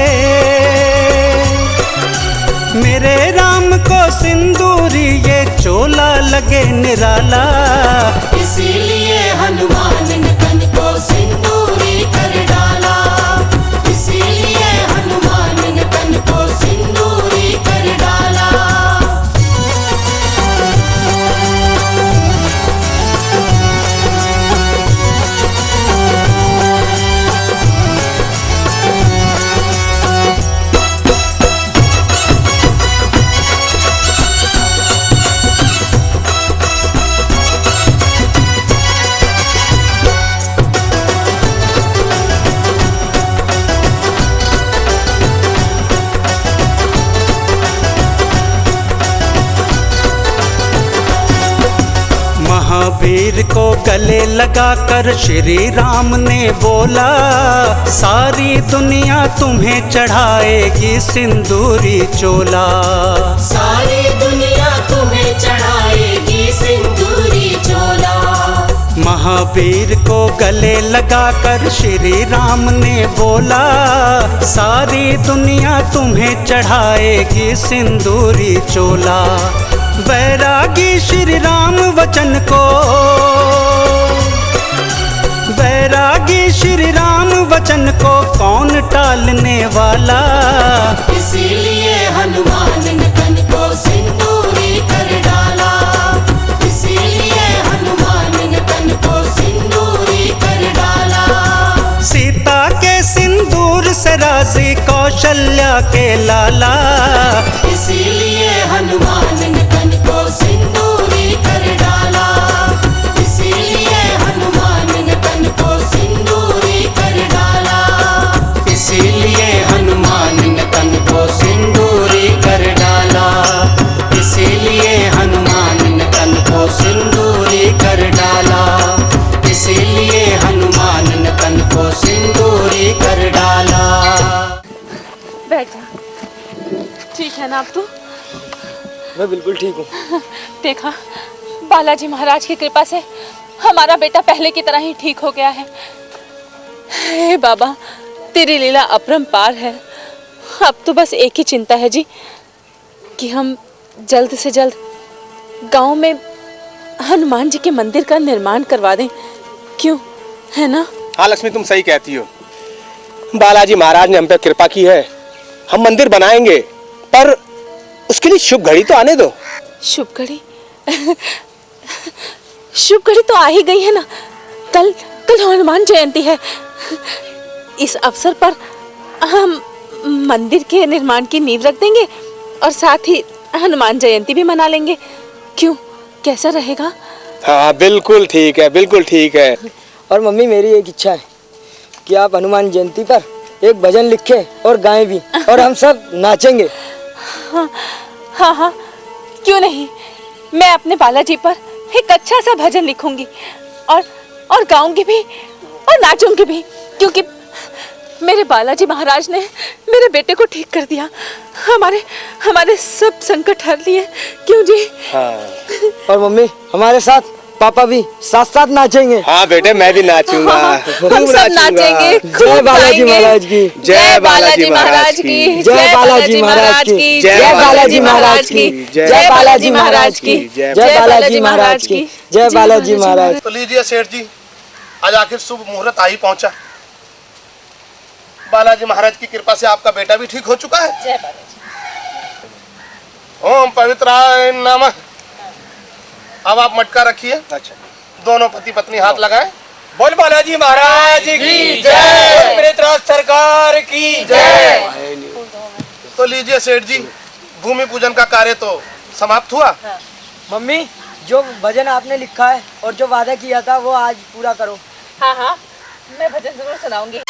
Speaker 15: मेरे राम को सिंदूरी ये चोला लगे निराला,
Speaker 14: इसीलिए हनुमान ने तन को सिंदूरी कर डाला, इसीलिए हनुमान ने तन को सिंदूरी कर डाला।
Speaker 15: महावीर को गले लगाकर श्री राम ने बोला, सारी दुनिया तुम्हें चढ़ाएगी सिंदूरी चोला,
Speaker 14: सारी दुनिया तुम्हें चढ़ाएगी सिंदूरी चोला।
Speaker 15: महावीर को गले लगाकर श्री राम ने बोला, सारी दुनिया तुम्हें चढ़ाएगी सिंदूरी चोला, बैरागी श्री राम वचन को, बैरागी श्री राम वचन को कौन टालने वाला,
Speaker 14: इसीलिए हनुमान ने तन को सिंदूरी कर डाला, इसीलिए हनुमान ने तन को सिंदूरी कर डाला।
Speaker 15: सीता के सिंदूर से राजी कौशल्या के लाला,
Speaker 14: इसीलिए हनुमान ने तन को सिंदूरी कर
Speaker 15: सिंदूरी कर डाला, इसीलिए हनुमान ने तन को सिंदूरी कर डाला।
Speaker 2: बैठ जा। ठीक है ना अब तू?
Speaker 11: मैं बिल्कुल ठीक हूँ।
Speaker 2: देखा, बालाजी महाराज की कृपा से हमारा बेटा पहले की तरह ही ठीक हो गया है। हे बाबा, तेरी लीला अपरंपार है। अब तो बस एक ही चिंता है जी कि हम जल्द से जल्द गांव में हनुमान जी के मंदिर का निर्माण करवा दें। क्यों, है ना?
Speaker 1: हाँ लक्ष्मी, तुम सही कहती हो। बालाजी महाराज ने हम पे कृपा की है, हम मंदिर बनाएंगे, पर उसके लिए शुभ घड़ी तो आने दो।
Speaker 2: शुभ घड़ी? शुभ घड़ी तो आ ही गई है ना। कल हनुमान जयंती है। इस अवसर पर हम मंदिर के निर्माण की नींव रख देंगे और साथ ही हनुमान जयंती भी मना लेंगे। क्यों, कैसा रहेगा?
Speaker 1: हाँ बिल्कुल ठीक है, बिल्कुल ठीक है।
Speaker 11: और मम्मी, मेरी एक इच्छा है कि आप हनुमान जयंती पर एक भजन लिखें और गाएं भी, और हम सब नाचेंगे।
Speaker 2: हाँ हाँ हाँ, क्यों नहीं। मैं अपने बालाजी पर एक अच्छा सा भजन लिखूंगी और गाऊंगी भी और नाचूंगी भी, क्योंकि मेरे बालाजी महाराज ने मेरे बेटे को ठीक कर दिया, हमारे सब संकट हर लिए। क्यों जी?
Speaker 1: हाँ।
Speaker 11: और मम्मी, हमारे साथ पापा भी साथ साथ नाचेंगे।
Speaker 1: हाँ बेटे, मैं भी नाचूंगा।
Speaker 2: हम सब नाचेंगे।
Speaker 11: जय बालाजी महाराज की,
Speaker 2: जय बालाजी महाराज की,
Speaker 11: जय बालाजी महाराज की, जय बालाजी महाराज की, जय बालाजी महाराज की, जय बालाजी महाराज की, जय बालाजी महाराज।
Speaker 1: तो लीजिए सेठ जी, आज आखिर शुभ मुहूर्त आ ही पहुंचा। बालाजी महाराज की कृपा से आपका बेटा भी ठीक हो चुका है।
Speaker 2: जय बालाजी।
Speaker 1: ओम पवित्राय नमः। अब आप मटका रखिए। अच्छा। दोनों पति पत्नी हाथ लगाएं।
Speaker 3: बोल बालाजी महाराज की जय, पृथ्वी सरकार की जय।
Speaker 1: तो लीजिए सेठ जी, भूमि पूजन का कार्य तो समाप्त हुआ।
Speaker 11: हाँ। मम्मी, जो भजन आपने लिखा है और जो वादा किया था वो आज पूरा करो।
Speaker 2: हाँ हाँ, मैं भजन जरूर सुनाऊंगी।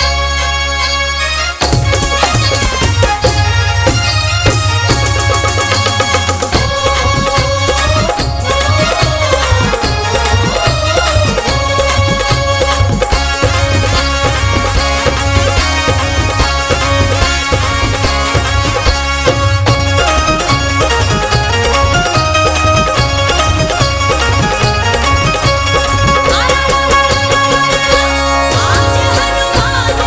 Speaker 5: आज हनुमान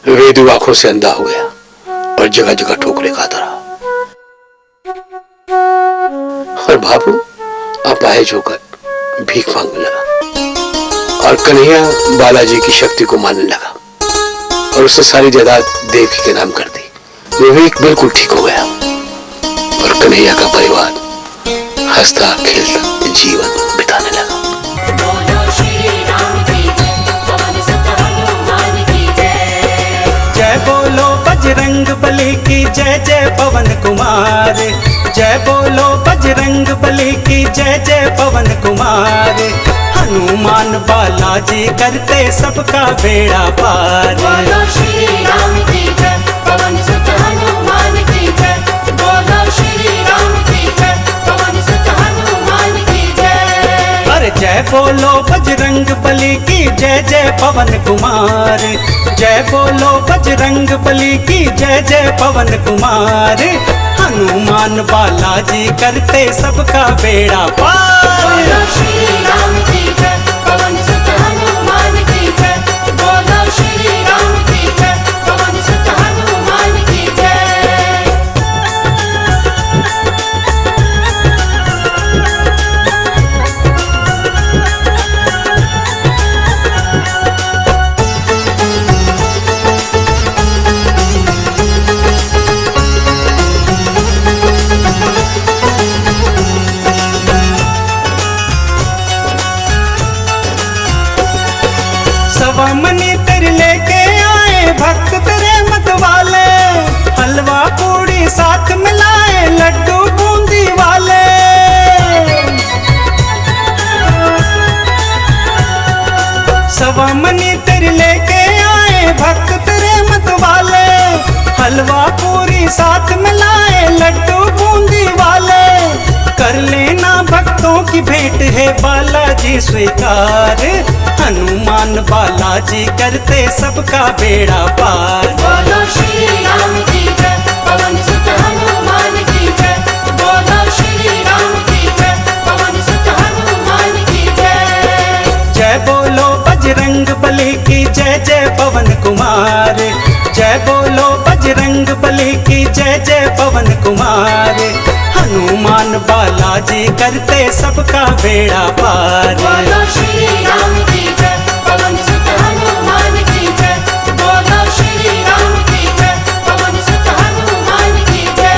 Speaker 16: वेदू आंखों से अंधा हो गया और जगह जगह ठोकरे खाता रहा। और बाबू अपाहिज होकर भीख मांगने लगा और कन्हैया बालाजी की शक्ति को मानने लगा और उसने सारी जायदाद देवकी के नाम कर दी। विवेक बिल्कुल ठीक हो गया और कन्हैया का परिवार हंसता खेलता जीवन बिताने लगा।
Speaker 15: जय बोलो बजरंग बली की जय जय पवन कुमार। जय बोलो बजरंग बली की जय जय पवन कुमार। हनुमान बालाजी करते सबका बेड़ा पार।
Speaker 14: बोलो श्री राम की जय, पवन सुत हनुमान की जय। बोलो श्री राम की जय, पवन सुत हनुमान की जय।
Speaker 15: अरे जय बोलो बजरंग बली की जय जय पवन कुमार। जय बोलो बजरंग बली की जय जय पवन कुमार। हनुमान बालाजी करते सबका बेड़ा पार।
Speaker 14: बोलो श्री राम की जय, पवन सुत हनुमान की जय। बोलो श्री राम की जय, पवन सुत हनुमान की जय।
Speaker 15: सवा मनी तेरे लेके आए भक्त तेरे मत वाले। हलवा पूड़ी साथ मिलाए लड्डू बूंदी वाले। सवा मनी तेरे लेके आए भक्त तेरे मत वाले। हलवा पूरी साथ मिलाए लड्डू बूंदी वाले। कर लेना भक्तों की भेंट है बालाजी स्वीकार। हनुमान बालाजी करते सबका बेड़ा पार।
Speaker 14: बोलो श्री राम की जय, पवन सुत हनुमान की जय। बोलो श्री राम की जय, पवन सुत हनुमान की जय।
Speaker 15: जय बोलो बजरंग बली की जय जय पवन कुमार। जय बोलो बजरंग बली की जय जय पवन कुमार। हनुमान बालाजी करते सबका बेड़ा पार।
Speaker 14: बोलो श्री राम की जय, पवन सुत हनुमान की जय। बोलो श्री राम की जय, पवन सुत हनुमान की जय।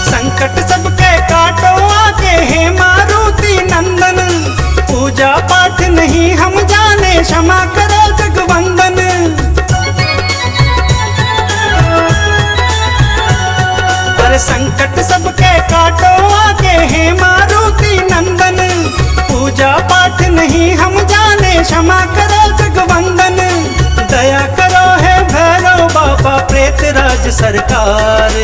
Speaker 15: संकट सबके काटो आके हे मारुति नंदन। पूजा पाठ नहीं हम जाने क्षमा करो जगवंदन। अरे संकट सबके काटो आके हे मारुति नंदन। पूजा पाठ नहीं हम जाने क्षमा करो जगवंदन। दया करो है भैरव बाबा प्रेतराज सरकार।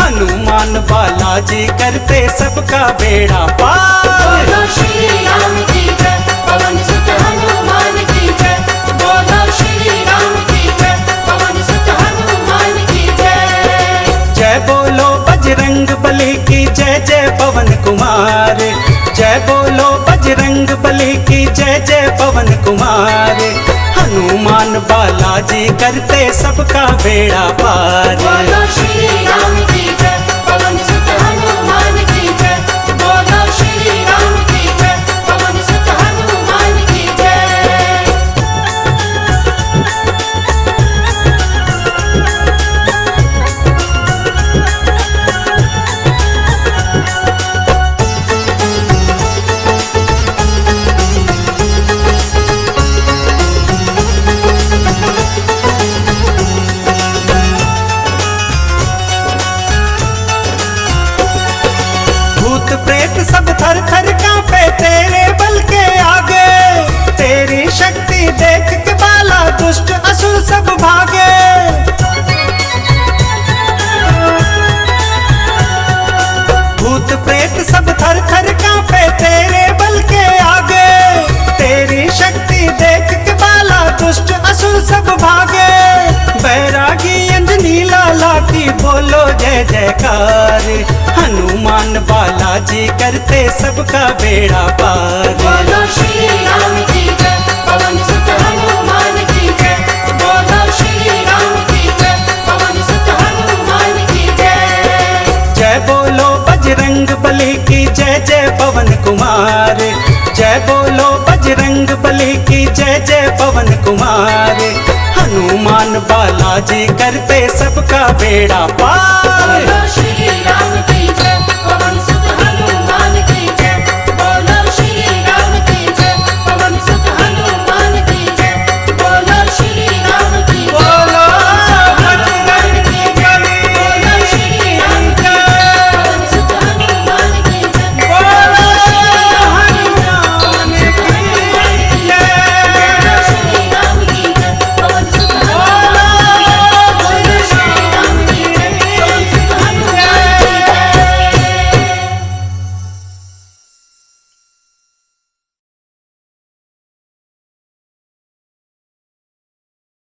Speaker 15: हनुमान बालाजी करते सबका बेड़ा पार।
Speaker 14: बोलो श्री राम की जय, पवन सुत हनुमान की जय। बोलो श्री राम की जय, पवन सुत हनुमान की जय।
Speaker 15: जय बोलो बजरंग बली की जय जय पवन कुमार। जय बोलो बजरंग बली की जय जय पवन कुमार। हनुमान बालाजी करते सबका बेड़ा पार।
Speaker 14: बोलो श्री राम की जय, पवन सुत हनुमान की जय। बोलो श्री राम की जय, पवन सुत हनुमान की जय।
Speaker 15: बोलो जय जयकार। हनुमान बालाजी करते सबका बेड़ा पार।
Speaker 14: बोलो श्री राम की जय, पवन सुत हनुमान की जय। बोलो श्री राम की जय, पवन सुत हनुमान की जय।
Speaker 15: जय बोलो बजरंग बली की जय, जय पवन कुमार। जय बोलो बजरंग बली की जय, जय पवन कुमार। हनुमान बालाजी करते सबका बेड़ा पार।